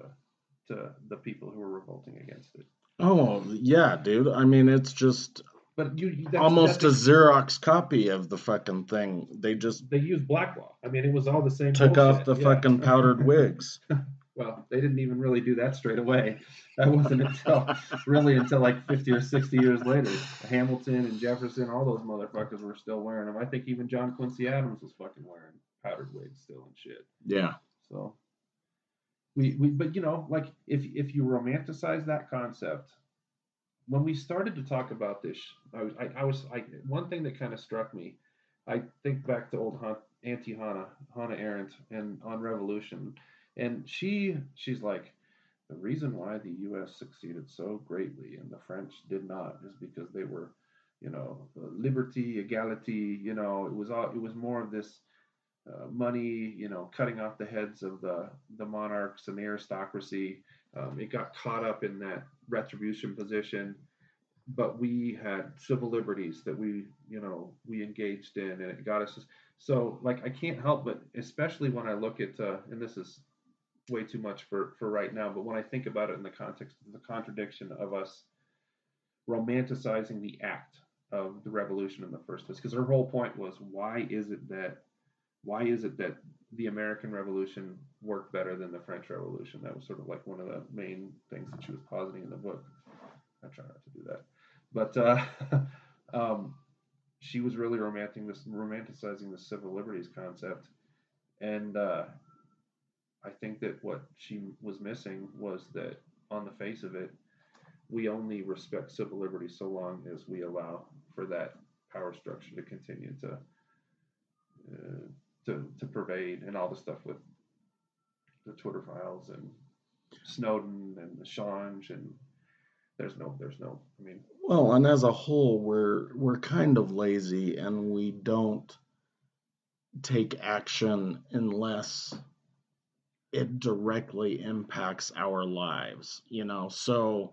to the people who were revolting against it. Oh yeah, dude. I mean, it's just But almost a Xerox copy of the fucking thing. They used black law. I mean, it was all the same. Took bullshit. off the fucking powdered wigs. Well, they didn't even really do that straight away. That wasn't until like 50 or 60 years later. Hamilton and Jefferson, all those motherfuckers were still wearing them. I think even John Quincy Adams was fucking wearing powdered wigs still and shit. Yeah. So but like if you romanticize that concept, when we started to talk about this, I was one thing that kind of struck me. I think back to old Auntie Hannah Arendt, and on revolution, and she's like, the reason why the U.S. succeeded so greatly and the French did not is because they were, liberty, equality. It was more of this money, cutting off the heads of the monarchs and the aristocracy. It got caught up in that retribution position, but we had civil liberties that we engaged in, and it got us. So, like, I can't help but, especially when I look at, and this is way too much for right now, but when I think about it in the context of the contradiction of us romanticizing the act of the revolution in the first place, because her whole point was, why is it that the American Revolution worked better than the French Revolution? That was sort of like one of the main things that she was positing in the book. I try not to do that. But um, she was really romanticizing the civil liberties concept, and I think that what she was missing was that on the face of it, we only respect civil liberties so long as we allow for that power structure to continue to pervade, and all the stuff with the Twitter files and Snowden and Assange, and there's no. I mean, Well, and as a whole, we're kind of lazy and we don't take action unless it directly impacts our lives, you know. So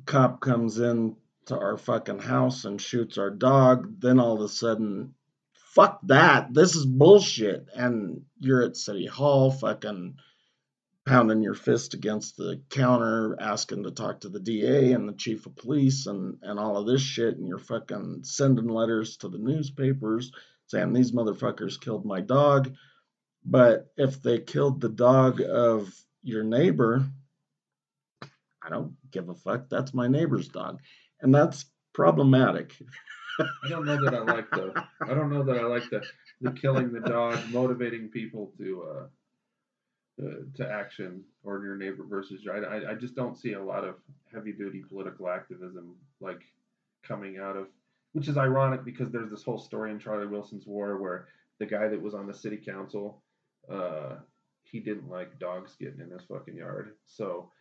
cop comes in to our fucking house and shoots our dog, then all of a sudden, fuck that, this is bullshit, and you're at City Hall fucking pounding your fist against the counter, asking to talk to the DA and the chief of police and all of this shit, and you're fucking sending letters to the newspapers saying these motherfuckers killed my dog. But if they killed the dog of your neighbor, I don't give a fuck. That's my neighbor's dog. And that's problematic. I don't know that I like the. I don't know that I like the killing the dog, motivating people to action, or your neighbor versus your. I just don't see a lot of heavy duty political activism like coming out of, which is ironic because there's this whole story in Charlie Wilson's War where the guy that was on the city council, uh, he didn't like dogs getting in his fucking yard. So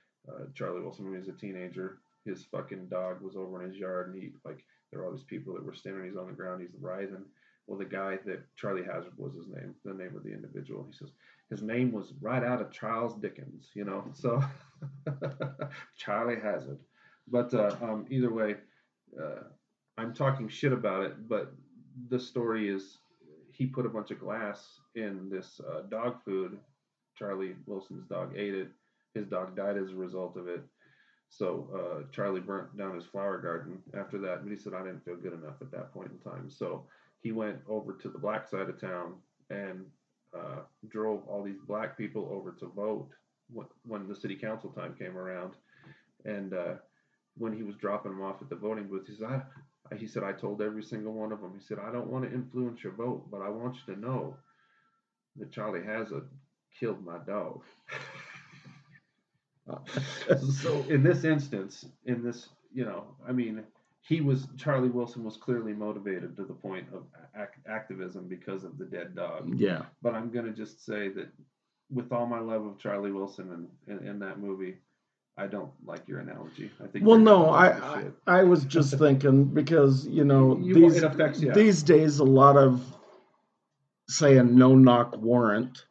Charlie Wilson, when he was a teenager, his fucking dog was over in his yard, and he like there were all these people that were standing. He's on the ground, he's writhing. Well, the guy that Charlie Hazard was his name, the name of the individual. He says his name was right out of Charles Dickens, you know. So Charlie Hazard. But either way, uh, I'm talking shit about it, but the story is he put a bunch of glass in this dog food. Charlie Wilson's dog ate it. His dog died as a result of it. So Charlie burnt down his flower garden after that, but he said I didn't feel good enough at that point in time. So he went over to the black side of town and drove all these black people over to vote when the city council time came around. And when he was dropping them off at the voting booth, he said, I told every single one of them. He said, I don't want to influence your vote, but I want you to know that Charlie Hazard killed my dog. So in this instance, in this, I mean, Charlie Wilson was clearly motivated to the point of activism because of the dead dog. Yeah. But I'm going to just say that with all my love of Charlie Wilson and in that movie, I don't like your analogy. I think. Well, no, I was just thinking because it affects you. These days a lot of say a no knock warrant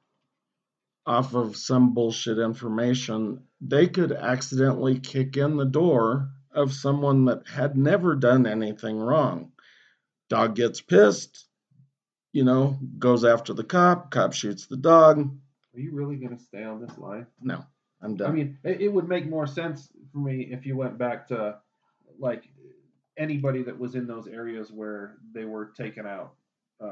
off of some bullshit information, they could accidentally kick in the door of someone that had never done anything wrong. Dog gets pissed, goes after the cop shoots the dog. Are you really going to stay on this line? No, I'm done. I mean, it would make more sense for me if you went back to like anybody that was in those areas where they were taking out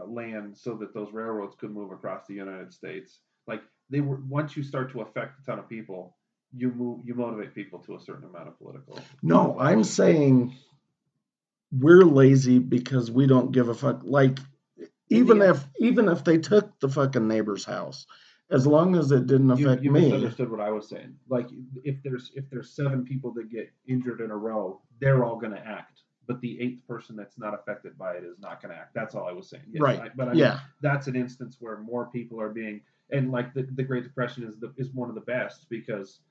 land so that those railroads could move across the United States. Like they were, once you start to affect a ton of people, you motivate people to a certain amount of political. No, I'm saying we're lazy because we don't give a fuck. Like even if they took the fucking neighbor's house, as long as it didn't affect you me. You misunderstood what I was saying. Like if there's 7 people that get injured in a row, they're all going to act. But the 8th person that's not affected by it is not going to act. That's all I was saying. Yes, right. I mean, that's an instance where more people are being, and like the Great Depression is one of the best because,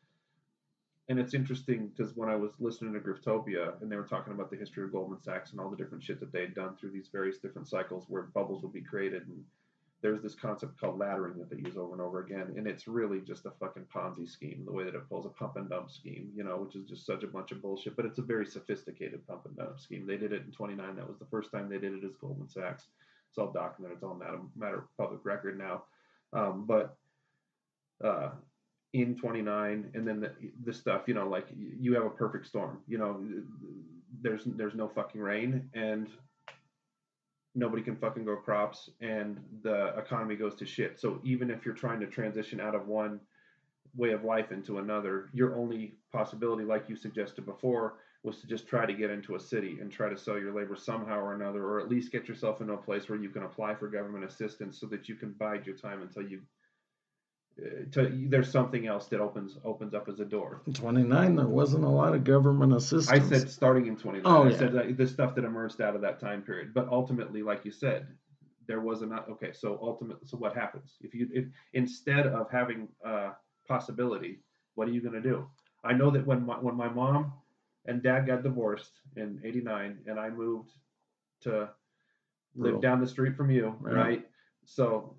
and it's interesting because when I was listening to Griftopia and they were talking about the history of Goldman Sachs and all the different shit that they had done through these various different cycles where bubbles would be created, and there's this concept called laddering that they use over and over again, and it's really just a fucking Ponzi scheme, the way that it pulls a pump and dump scheme, which is just such a bunch of bullshit, but it's a very sophisticated pump and dump scheme. They did it in 29. That was the first time they did it as Goldman Sachs. It's all documented. It's all matter of public record now. But in 29, and then the stuff, like you have a perfect storm, there's no fucking rain, and nobody can fucking grow crops, and the economy goes to shit. So even if you're trying to transition out of one way of life into another, your only possibility, like you suggested before, was to just try to get into a city and try to sell your labor somehow or another, or at least get yourself into a place where you can apply for government assistance so that you can bide your time until there's something else that opens up as a door. 29, there wasn't a lot of government I assistance. said starting in 29. Oh, I yeah. said the stuff that emerged out of that time period. But ultimately, like you said, there was not okay. So ultimately, so what happens if instead of having possibility, what are you going to do? I know that when my mom and dad got divorced in '89, and I moved to live down the street from you, right? So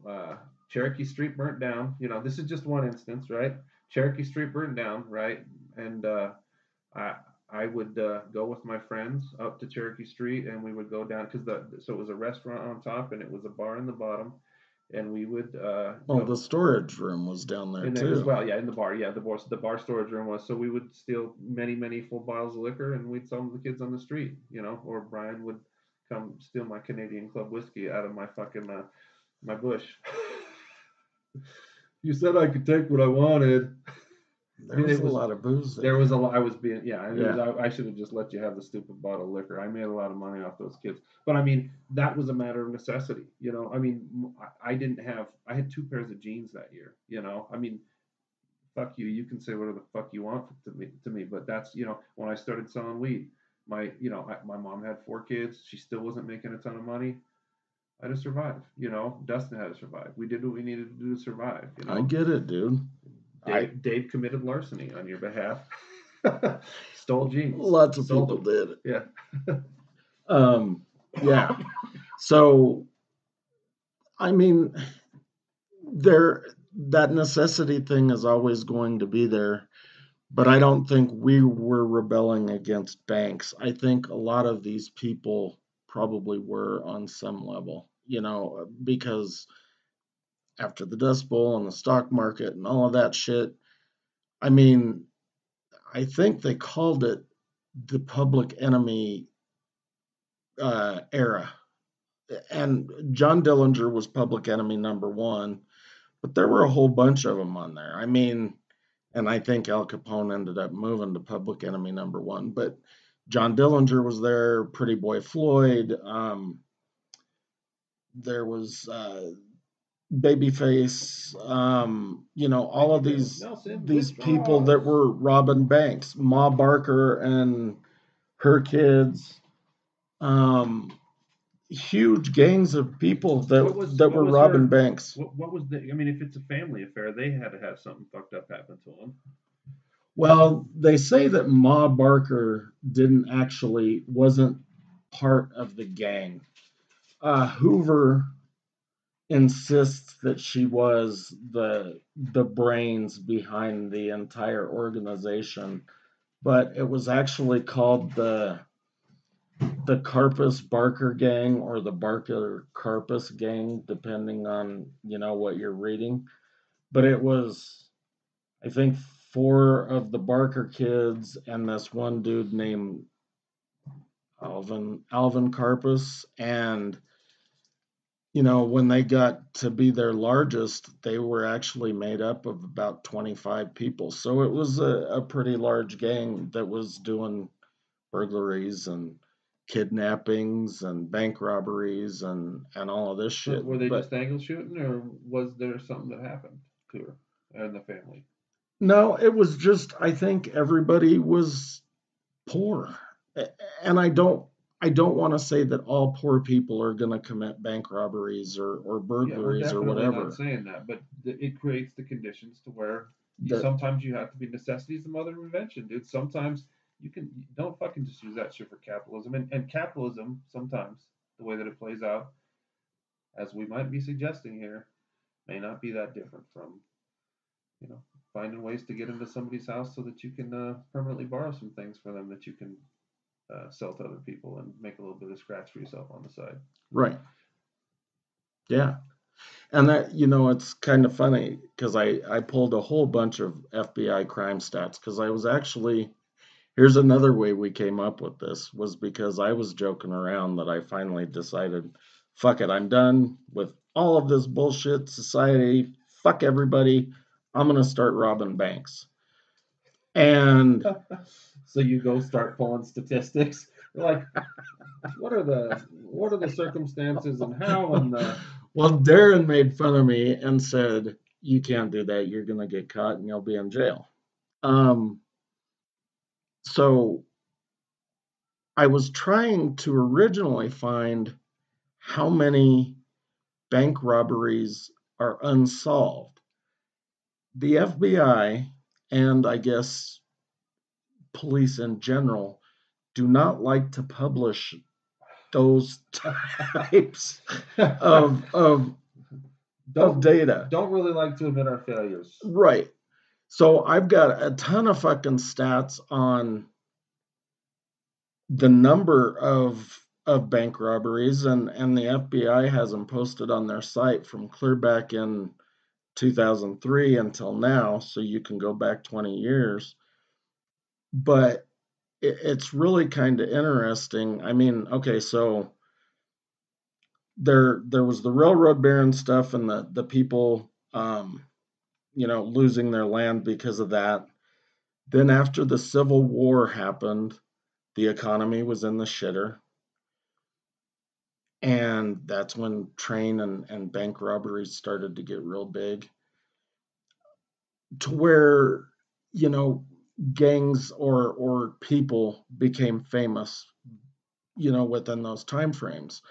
Cherokee Street burnt down. You know, this is just one instance, right? Cherokee Street burned down, right? And I I would go with my friends up to Cherokee Street, and we would go down because so it was a restaurant on top, and it was a bar in the bottom, and we would the storage room was down there in there too. as well. Yeah, in the bar. Yeah, the bar storage room was. So we would steal many full bottles of liquor, and we'd sell them to the kids on the street. You know, or Brian would come steal my Canadian Club whiskey out of my fucking my bush. You said I could take what I wanted. There was a lot of booze there was a lot. I was being I should have just let you have the stupid bottle of liquor. I made a lot of money off those kids, but I mean that was a matter of necessity. You know, I mean I didn't have. I had 2 pairs of jeans that year. You know, I mean fuck you. You can say whatever the fuck you want to me, but that's when I started selling weed. My mom had 4 kids. She still wasn't making a ton of money. I had to survive. You know, Dustin had to survive. We did what we needed to do to survive. You know, I get it, dude. Dave committed larceny on your behalf. Stole jeans. Lots of people did. Yeah. Yeah. So, I mean, that necessity thing is always going to be there, but I don't think we were rebelling against banks. I think a lot of these people probably were on some level, because after the Dust Bowl and the stock market and all of that shit, I mean, I think they called it the public enemy era. And John Dillinger was public enemy number one, but there were a whole bunch of them on there. I mean, and I think Al Capone ended up moving to public enemy number one, but John Dillinger was there, Pretty Boy Floyd. There was Babyface. All of these people that were robbing banks. Ma Barker and her kids. Huge gangs of people that were robbing banks. What was the? I mean, if it's a family affair, they had to have something fucked up happen to them. Well, they say that Ma Barker wasn't part of the gang. Hoover insists that she was the brains behind the entire organization, but it was actually called the Carpus Barker gang or the Barker Carpus gang, depending on what you're reading. But it was, I think, 4 of the Barker kids and this one dude named Alvin Carpus. And when they got to be their largest, they were actually made up of about 25 people. So it was a pretty large gang that was doing burglaries and kidnappings and bank robberies and all of this shit. Were they just angle shooting, or was there something that happened to her and the family? No, it was just, I think everybody was poor. And I don't want to say that all poor people are going to commit bank robberies or burglaries or whatever. Not saying that, but it creates the conditions to where sometimes you have to be necessity is the mother of invention, dude. Sometimes you don't fucking just use that shit for capitalism. And capitalism, sometimes the way that it plays out, as we might be suggesting here, may not be that different from, finding ways to get into somebody's house so that you can permanently borrow some things for them that you can sell to other people and make a little bit of scratch for yourself on the side. Right. Yeah. And that, it's kind of funny because I pulled a whole bunch of FBI crime stats because I was actually, here's another way we came up with this, was because I was joking around that I finally decided, fuck it, I'm done with all of this bullshit society. Fuck everybody. I'm going to start robbing banks. And So you go start pulling statistics. You're like, what are the circumstances and how and the Well, Darren made fun of me and said, "You can't do that. You're going to get caught and you'll be in jail." Um, so I was trying to originally find how many bank robberies are unsolved. The FBI and I guess police in general do not like to publish those types of data. don't really like to admit our failures. Right. So I've got a ton of fucking stats on the number of bank robberies, and the FBI has them posted on their site from clear back in 2003 until now, so you can go back 20 years. But it's really kind of interesting. I mean, okay, so there was the railroad baron stuff and the people losing their land because of that. Then after the Civil War happened, the economy was in the shitter. And that's when train and bank robberies started to get real big. To where, you know, gangs or people became famous, within those time frames.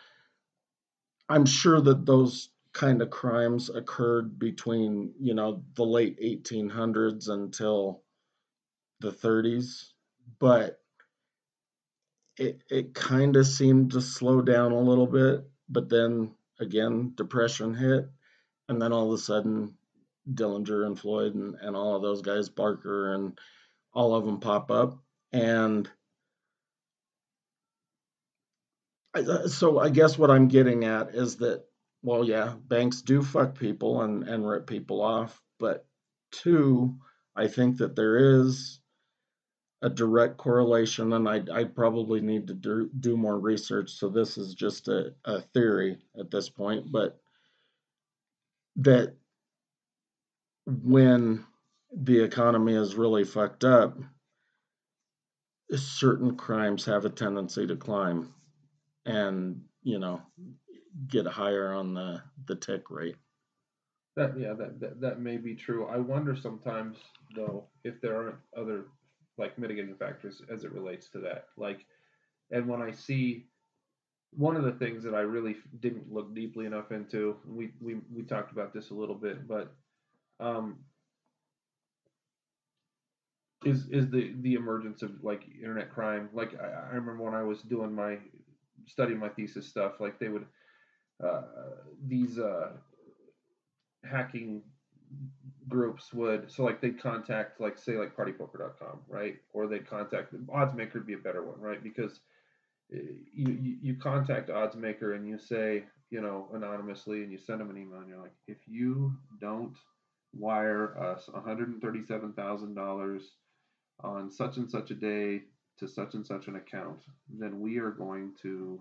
I'm sure that those kind of crimes occurred between, the late 1800s until the 30s, but it kind of seemed to slow down a little bit. But then again, depression hit, and then all of a sudden, Dillinger and Floyd and all of those guys, Barker and all of them pop up. And so I guess what I'm getting at is that, well, yeah, banks do fuck people and rip people off. But two, I think that there is a direct correlation, and I probably need to do more research. So this is just a theory at this point, but that when the economy is really fucked up, certain crimes have a tendency to climb and, get higher on the tick rate. That may be true. I wonder sometimes though if there aren't other like mitigating factors as it relates to that. Like, and when I see one of the things that I really didn't look deeply enough into, we talked about this a little bit, but um, is the emergence of like internet crime. Like I remember when I was doing my studying my thesis stuff, like they would uh, these hacking groups would so like they'd contact like say like partypoker.com, right, or they'd contact oddsmaker would be a better one, right, because you contact oddsmaker and you say, anonymously, and you send them an email and you're like, if you don't wire us $137,000 on such and such a day to such and such an account, then we are going to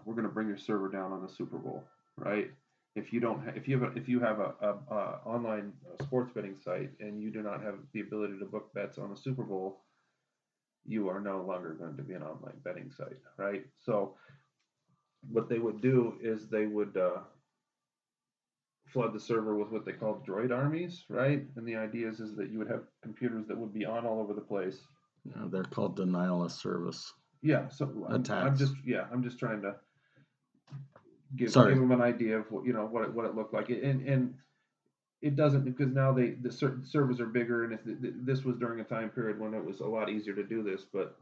we're going to bring your server down on the Super Bowl, right? If you don't, if you have a online sports betting site and you do not have the ability to book bets on the Super Bowl, you are no longer going to be an online betting site, right? So what they would do is they would flood the server with what they call droid armies, right? And the idea is that you would have computers that would be on all over the place. They're called denial of service. Yeah, so attacks. I'm just trying to give them an idea of what it looked like, and it doesn't, because now the servers are bigger, and this was during a time period when it was a lot easier to do this, but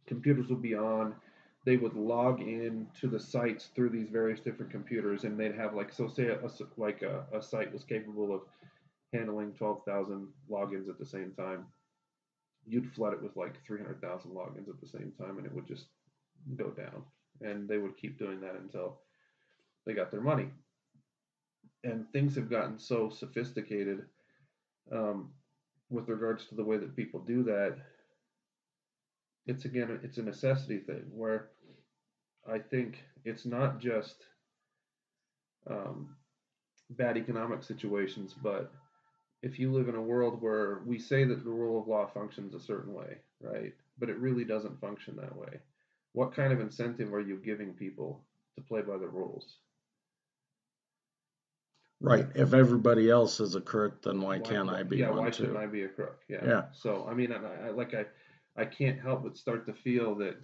computers would be on. They would log in to the sites through these various different computers, and they'd have like, so say a site was capable of handling 12,000 logins at the same time. You'd flood it with like 300,000 logins at the same time, and it would just go down. And they would keep doing that until they got their money. And things have gotten so sophisticated um, with regards to the way that people do that. It's a necessity thing where I think it's not just um, bad economic situations, but if you live in a world where we say that the rule of law functions a certain way, right? But it really doesn't function that way. What kind of incentive are you giving people to play by the rules? Right. If everybody else is a crook, then why Why, can't I be yeah, one why shouldn't too? I be a crook? Yeah. Yeah. So I mean, I can't help but start to feel that,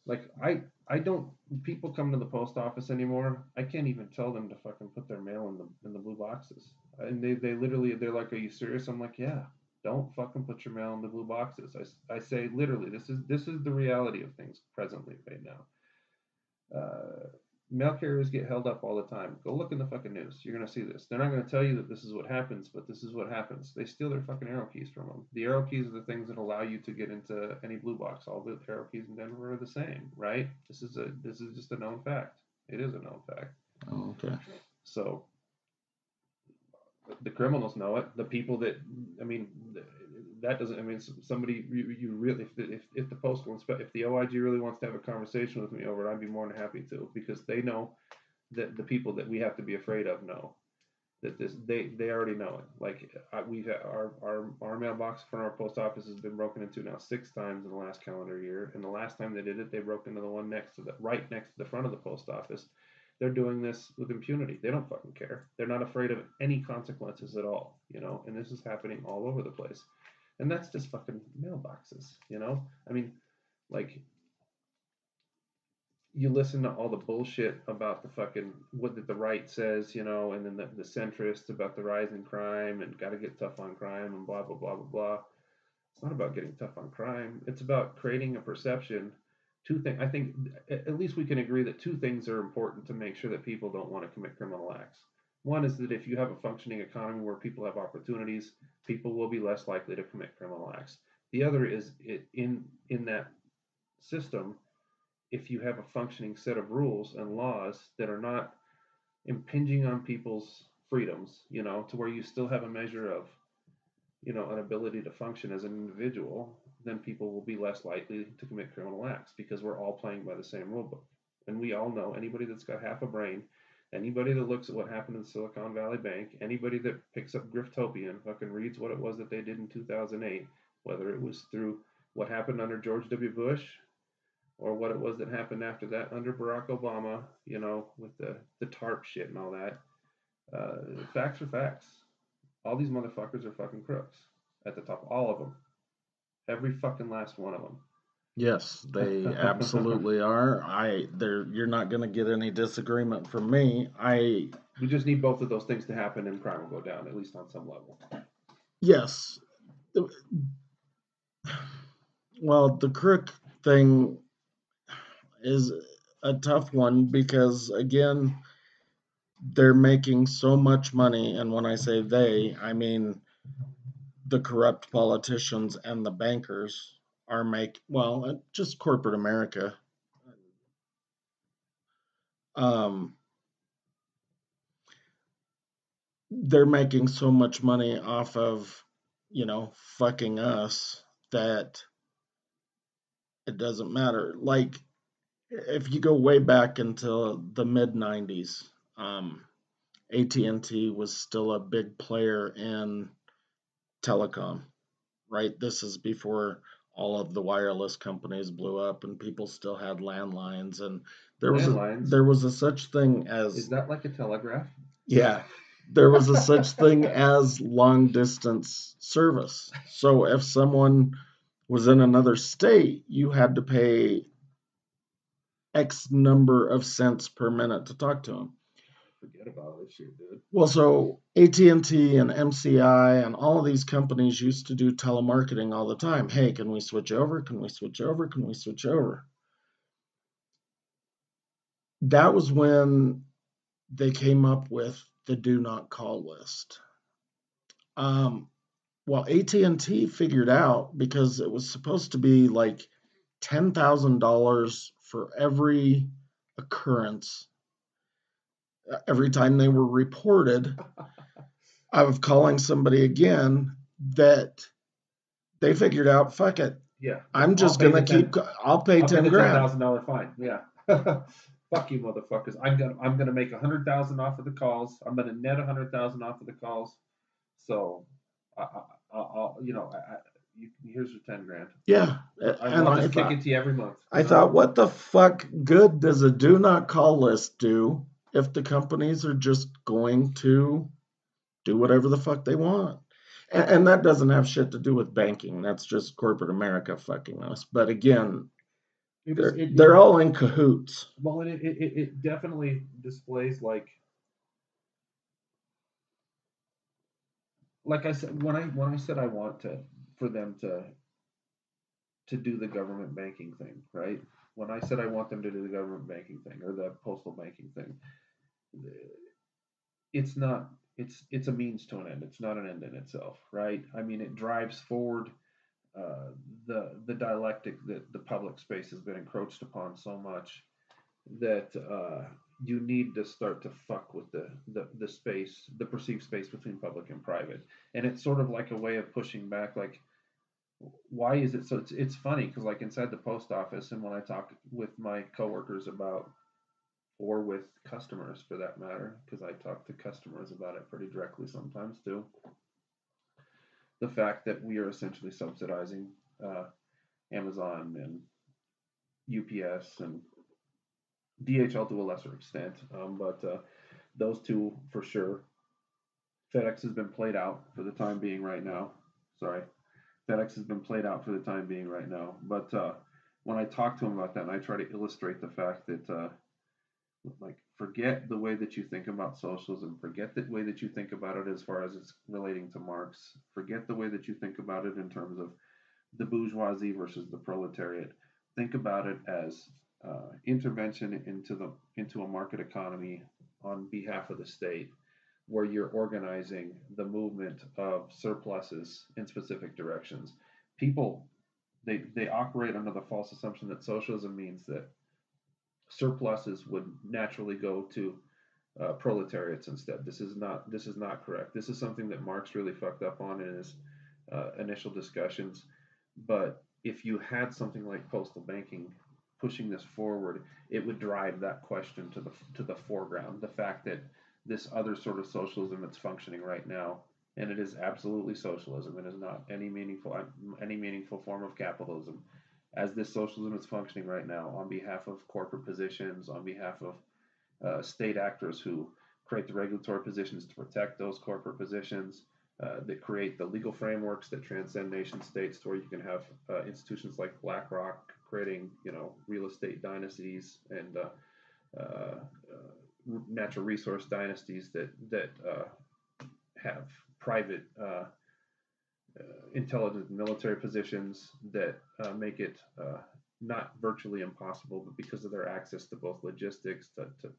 like, I don't, people come to the post office anymore. I can't even tell them to fucking put their mail in the blue boxes. And they literally, they're like, "Are you serious?" I'm like, "Yeah, don't fucking put your mail in the blue boxes." I say literally, this is the reality of things presently right now. Uh, Mail carriers get held up all the time. Go look in the fucking news. You're gonna see this. They're not gonna tell you that this is what happens, but this is what happens. They steal their fucking arrow keys from them. The arrow keys are the things that allow you to get into any blue box. All the arrow keys in Denver are the same, right? This is just a known fact. It is a known fact. Oh, okay. So the criminals know it. The people that, I mean, that doesn't. I mean, somebody you really, if the postal inspector, if the OIG really wants to have a conversation with me over it, I'd be more than happy to, because they know that the people that we have to be afraid of know that this, they already know it. Like, we've had our mailbox from our post office has been broken into now 6 times in the last calendar year, and the last time they did it, they broke into the one right next to the front of the post office. They're doing this with impunity. They don't fucking care. They're not afraid of any consequences at all, And this is happening all over the place, and that's just fucking mailboxes. I mean, like, you listen to all the bullshit about the fucking what that the right says, and then the centrists about the rise in crime and got to get tough on crime and blah blah blah blah blah. It's not about getting tough on crime. It's about creating a perception. Two things. I think at least we can agree that two things are important to make sure that people don't want to commit criminal acts. One is that if you have a functioning economy where people have opportunities, people will be less likely to commit criminal acts. The other is in that system, if you have a functioning set of rules and laws that are not impinging on people's freedoms, to where you still have a measure of, an ability to function as an individual, then people will be less likely to commit criminal acts, because we're all playing by the same rule book. And we all know, anybody that's got half a brain, anybody that looks at what happened in Silicon Valley Bank, anybody that picks up Griftopia and fucking reads what it was that they did in 2008, whether it was through what happened under George W. Bush or what it was that happened after that under Barack Obama, with the TARP shit and all that. Facts are facts. All these motherfuckers are fucking crooks at the top. All of them. Every fucking last one of Yes, they them. absolutely are. You're not going to get any disagreement from me. We just need both of those things to happen and crime will go down, at least on some level. Yes. Well, the crook thing is a tough one because, again, they're making so much money. And when I say they, I mean the corrupt politicians and the bankers just corporate America. Um, they're making so much money off of, fucking us that it doesn't matter. Like, if you go way back into the mid 90s, AT&T was still a big player in telecom, right? This is before all of the wireless companies blew up and people still had landlines, and Landlines. there was a such thing Is as, that like a telegraph? yeah, there was a such thing as long distance service. So if someone was in another state, you had to pay X number of cents per minute to talk to them. Forget about this shit, dude. Well, so AT&T and MCI and all of these companies used to do telemarketing all the time. Hey, can we switch over? Can we switch over? Can we switch over? That was when they came up with the do not call list. Well, AT&T figured out, because it was supposed to be like $10,000 for every occurrence, every time they were reported of calling somebody again, that they figured out, fuck it. Yeah. I'm just going to I'll pay I'll pay 10 the grand. $10,000 fine. Yeah. Fuck you, motherfuckers. I'm gonna make 100,000 off of the calls. I'm gonna net 100,000 off of the calls. So, I'll here's your 10 grand. Yeah, and I'll just kick it to you every month. I thought, what the fuck good does a do not call list do if the companies are just going to do whatever the fuck they want? And that doesn't have shit to do with banking. That's just corporate America fucking us. But again, they're all in cahoots. Well, and it definitely displays like I said, when I said I want for them to do the government banking thing, right? When I said I want them to do the government banking thing or the postal banking thing, it's not it's a means to an end. It's not an end in itself, right? I mean, it drives forward the dialectic that the public space has been encroached upon so much that you need to start to fuck with the space, the perceived space between public and private, and it's sort of like a way of pushing back, like why is it so? It's funny because like inside the post office, and when I talk with my coworkers about, or with customers for that matter, because I talk to customers about it pretty directly sometimes too, the fact that we are essentially subsidizing Amazon and UPS and DHL to a lesser extent, but those two for sure. FedEx has been played out for the time being right now. Sorry, FedEx has been played out for the time being right now. But when I talk to them about that, and I try to illustrate the fact that, like, forget the way that you think about socialism, forget the way that you think about it as far as it's relating to Marx, forget the way that you think about it in terms of the bourgeoisie versus the proletariat. Think about it as intervention into a market economy on behalf of the state, where you're organizing the movement of surpluses in specific directions. People they operate under the false assumption that socialism means that surpluses would naturally go to proletariats instead. This is not correct. This is something that Marx really fucked up on in his initial discussions. But if you had something like postal banking pushing this forward, it would drive that question to the foreground. The fact that this other sort of socialism that's functioning right now, and it is absolutely socialism. It is not any meaningful form of capitalism. As this socialism is functioning right now, on behalf of corporate positions, on behalf of state actors who create the regulatory positions to protect those corporate positions, that create the legal frameworks that transcend nation states, to where you can have institutions like BlackRock creating, real estate dynasties and natural resource dynasties that have private intelligence and military positions that make it not virtually impossible, but because of their access to both logistics,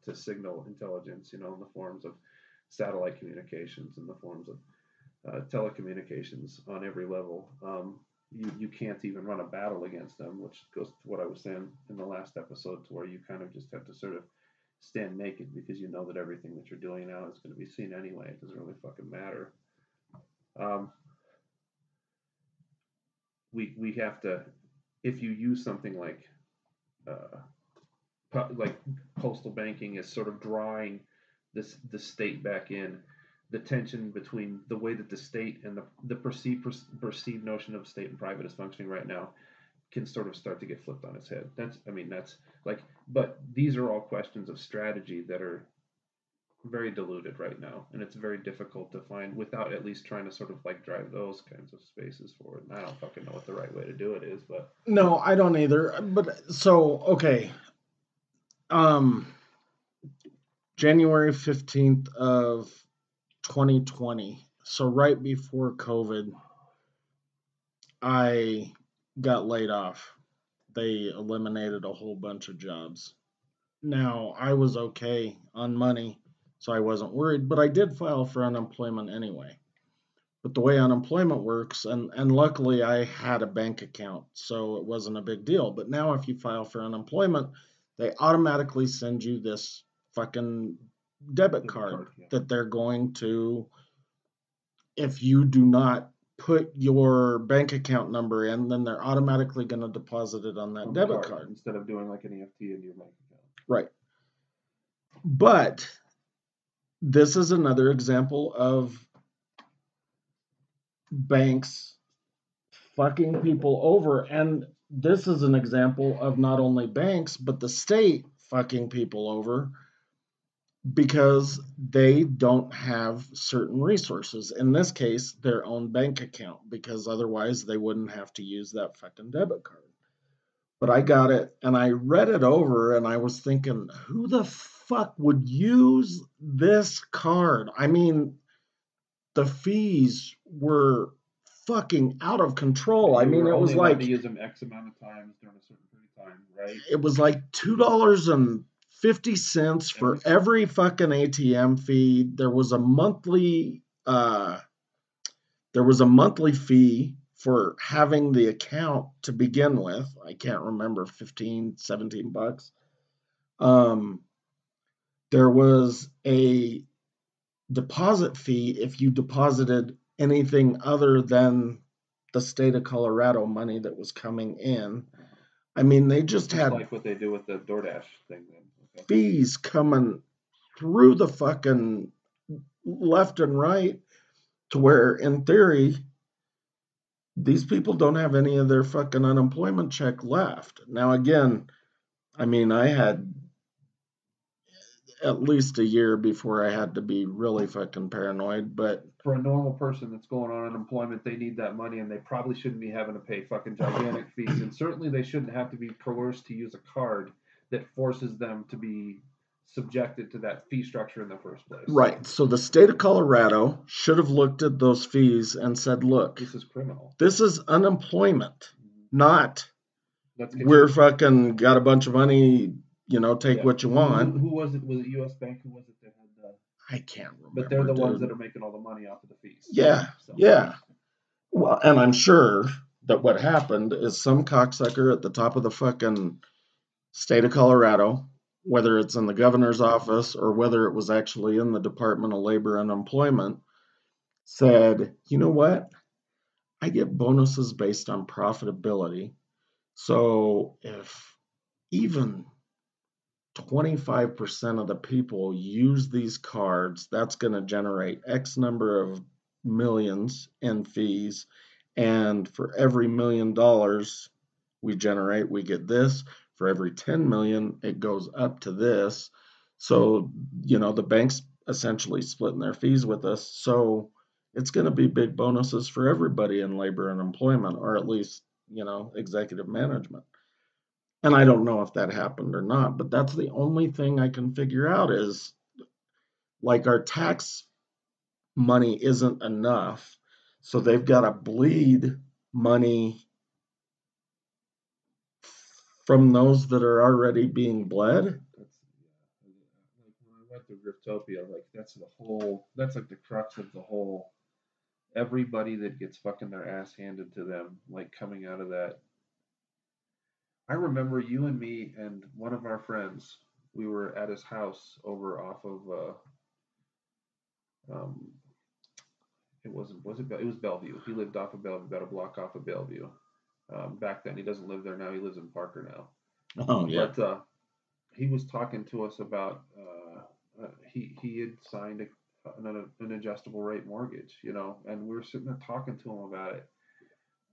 to signal intelligence, in the forms of satellite communications, in the forms of telecommunications on every level. You can't even run a battle against them, which goes to what I was saying in the last episode, to where you kind of just have to sort of stand naked, because you know that everything that you're doing now is going to be seen anyway. It doesn't really fucking matter. We have to, if you use something like postal banking as sort of drawing the state back in, the tension between the way that the state and the perceived notion of state and private is functioning right now can sort of start to get flipped on its head. That's like, but these are all questions of strategy that are very diluted right now, and it's very difficult to find without at least trying to sort of like drive those kinds of spaces forward. And I don't fucking know what the right way to do it is, but no, I don't either. But so okay, January 15th of 2020, so right before COVID, I got laid off. They eliminated a whole bunch of jobs. Now, I was okay on money, so I wasn't worried, but I did file for unemployment anyway. But the way unemployment works, and luckily I had a bank account, so it wasn't a big deal. But now, if you file for unemployment, they automatically send you this fucking debit card that they're going to, if you do not put your bank account number in, then they're automatically going to deposit it on that debit card instead of doing like an EFT into your bank account. Right. But this is another example of banks fucking people over. And this is an example of not only banks, but the state fucking people over because they don't have certain resources. In this case, their own bank account, because otherwise they wouldn't have to use that fucking debit card. But I got it and I read it over and I was thinking, who the fuck would use this card? I mean, the fees were fucking out of control. I mean, it was like to use them X amount of times during a certain period of time, right? It was like $2.50 for every fucking ATM fee. There was a monthly fee for having the account to begin with. I can't remember, 15, 17 bucks. There was a deposit fee if you deposited anything other than the state of Colorado money that was coming in. I mean, they just had like what they do with the DoorDash thing. Then fees coming through the fucking left and right, to where, in theory, these people don't have any of their fucking unemployment check left. Now, again, I mean, I had at least a year before I had to be really fucking paranoid, but for a normal person that's going on unemployment, they need that money and they probably shouldn't be having to pay fucking gigantic fees. And certainly they shouldn't have to be coerced to use a card that forces them to be subjected to that fee structure in the first place. Right. So the state of Colorado should have looked at those fees and said, look, this is criminal. This is unemployment, not we're fucking got a bunch of money, take what you want. Who was it? Was it U.S. Bank? Who was it that had I can't remember. But they're the ones that are making all the money off of the fees. Yeah, so. Yeah. Well, and I'm sure that what happened is some cocksucker at the top of the fucking state of Colorado, whether it's in the governor's office or whether it was actually in the Department of Labor and Employment, said, you know what? I get bonuses based on profitability. So if even 25% of the people use these cards, that's going to generate X number of millions in fees. And for every $1 million we generate, we get this. For every 10 million, it goes up to this. So, the bank's essentially splitting their fees with us. So it's going to be big bonuses for everybody in labor and employment, or at least, executive management. And I don't know if that happened or not, but that's the only thing I can figure out is like our tax money isn't enough. So they've got to bleed money from those that are already being bled. Like when I went to Griftopia, that's like the crux of the whole, everybody that gets fucking their ass handed to them, like coming out of that. I remember you and me and one of our friends, we were at his house over off of, it was Bellevue. He lived off of Bellevue, about a block off of Bellevue. Back then, he doesn't live there now. He lives in Parker now. Oh yeah. But he was talking to us about he had signed an adjustable rate mortgage, and we were sitting there talking to him about it,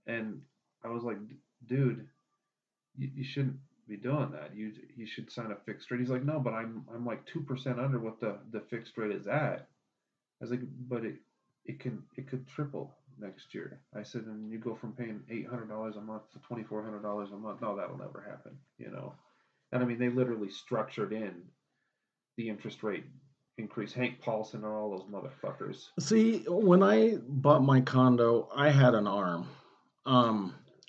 and I was like, dude, you shouldn't be doing that. You should sign a fixed rate. He's like, no, but I'm like 2% under what the fixed rate is at. I was like, but it could triple next year. I said, and you go from paying $800 a month to $2,400 a month. No, that'll never happen, And I mean, they literally structured in the interest rate increase. Hank Paulson and all those motherfuckers. See, when I bought my condo, I had an arm.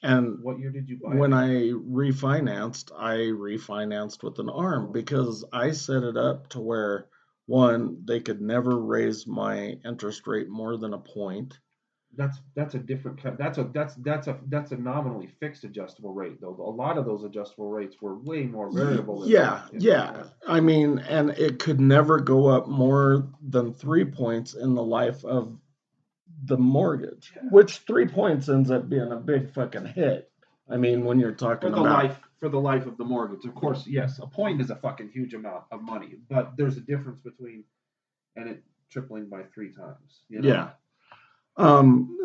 And what year did you buy when I refinanced with an arm because I set it up to where, one, they could never raise my interest rate more than a point. That's a different that's a nominally fixed adjustable rate though. A lot of those adjustable rates were way more variable. Yeah. I mean, and it could never go up more than 3 points in the life of the mortgage, which 3 points ends up being a big fucking hit. I mean, when you're talking about for the life of the mortgage, of course, yes, a point is a fucking huge amount of money, but there's a difference between and it tripling by 3 times. Yeah. Um,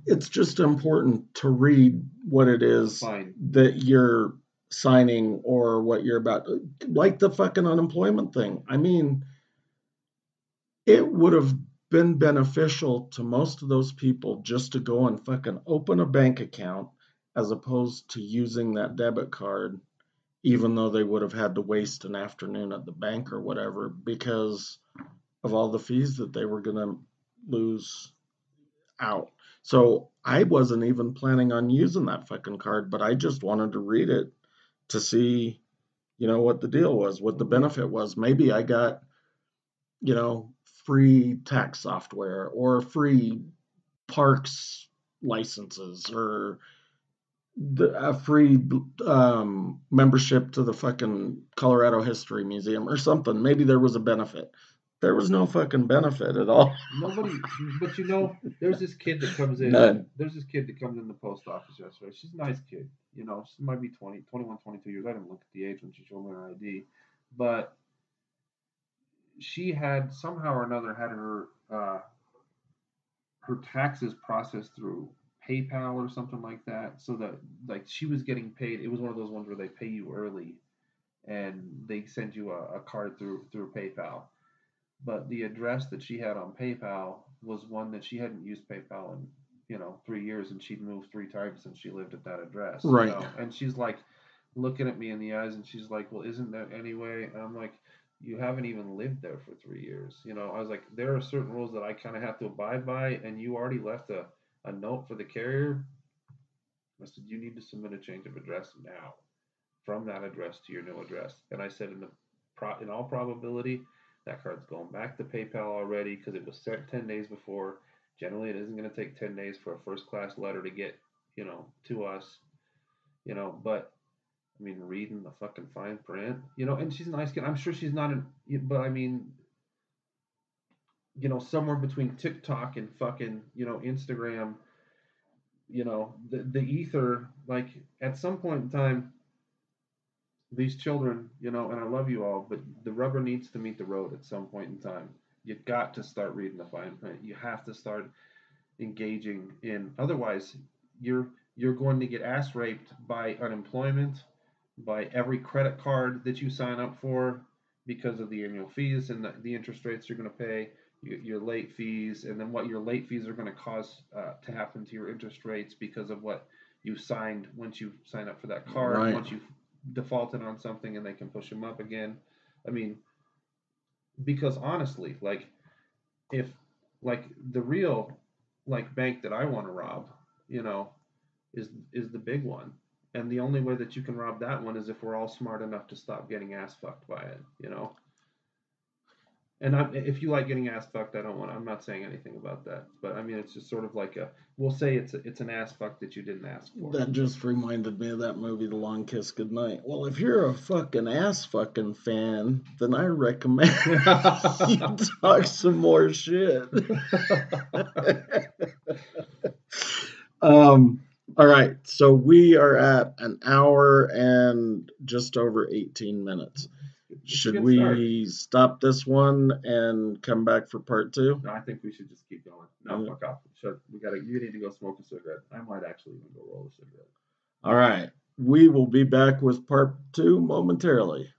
it's just important to read what it is Fine. that you're signing or what you're about. Like the fucking unemployment thing. I mean, it would have been beneficial to most of those people just to go and fucking open a bank account as opposed to using that debit card, even though they would have had to waste an afternoon at the bank or whatever because of all the fees that they were going to lose out. So I wasn't even planning on using that fucking card, but I just wanted to read it to see, what the deal was, what the benefit was. Maybe I got, you know, free tax software or free parks licenses or a free membership to the fucking Colorado History Museum or something. Maybe there was a benefit. There was no fucking benefit at all. Nobody, but there's this kid that comes in. None. There's this kid that comes in the post office yesterday. She's a nice kid. She might be 20, 21, 22 years. I didn't look at the age when she showed me her ID, but she had somehow or another had her taxes processed through PayPal or something like that, so that like she was getting paid. It was one of those ones where they pay you early and they send you a card through PayPal. But the address that she had on PayPal was one that she hadn't used PayPal in 3 years, and she'd moved 3 times since she lived at that address. Right. And she's like looking at me in the eyes, and she's like, "Well, isn't that anyway?" And I'm like, "You haven't even lived there for 3 years." I was like, "There are certain rules that I kind of have to abide by, and you already left a note for the carrier." I said, "You need to submit a change of address now from that address to your new address." And I said, in all probability, that card's going back to PayPal already because it was sent 10 days before. Generally, it isn't going to take 10 days for a first class letter to get, to us, but I mean, reading the fucking fine print, and she's a nice kid. I'm sure she's not but I mean, somewhere between TikTok and fucking, Instagram, the ether, like at some point in time, these children, and I love you all, but the rubber needs to meet the road at some point in time. You've got to start reading the fine print. You have to start engaging in. Otherwise, you're going to get ass raped by unemployment, by every credit card that you sign up for because of the annual fees and the interest rates you're going to pay, your late fees, and then what your late fees are going to cause to happen to your interest rates because of what you signed once you sign up for that card. Right. Once you've defaulted on something and they can push them up again. I mean, because honestly, like if like the real like bank that I want to rob, you know, is the big one. And the only way that you can rob that one is if we're all smart enough to stop getting ass fucked by it. And if you like getting ass fucked, I don't want. I'm not saying anything about that, but I mean, it's just sort of like we'll say it's an ass fuck that you didn't ask for. That just reminded me of that movie, The Long Kiss Goodnight. Well, if you're a fucking ass fucking fan, then I recommend you talk some more shit. All right, so we are at an hour and just over 18 minutes. Should we stop this one and come back for part 2? No, I think we should just keep going. No, fuck off. You need to go smoke a cigarette. I might actually even go roll a cigarette. All right. We will be back with part 2 momentarily.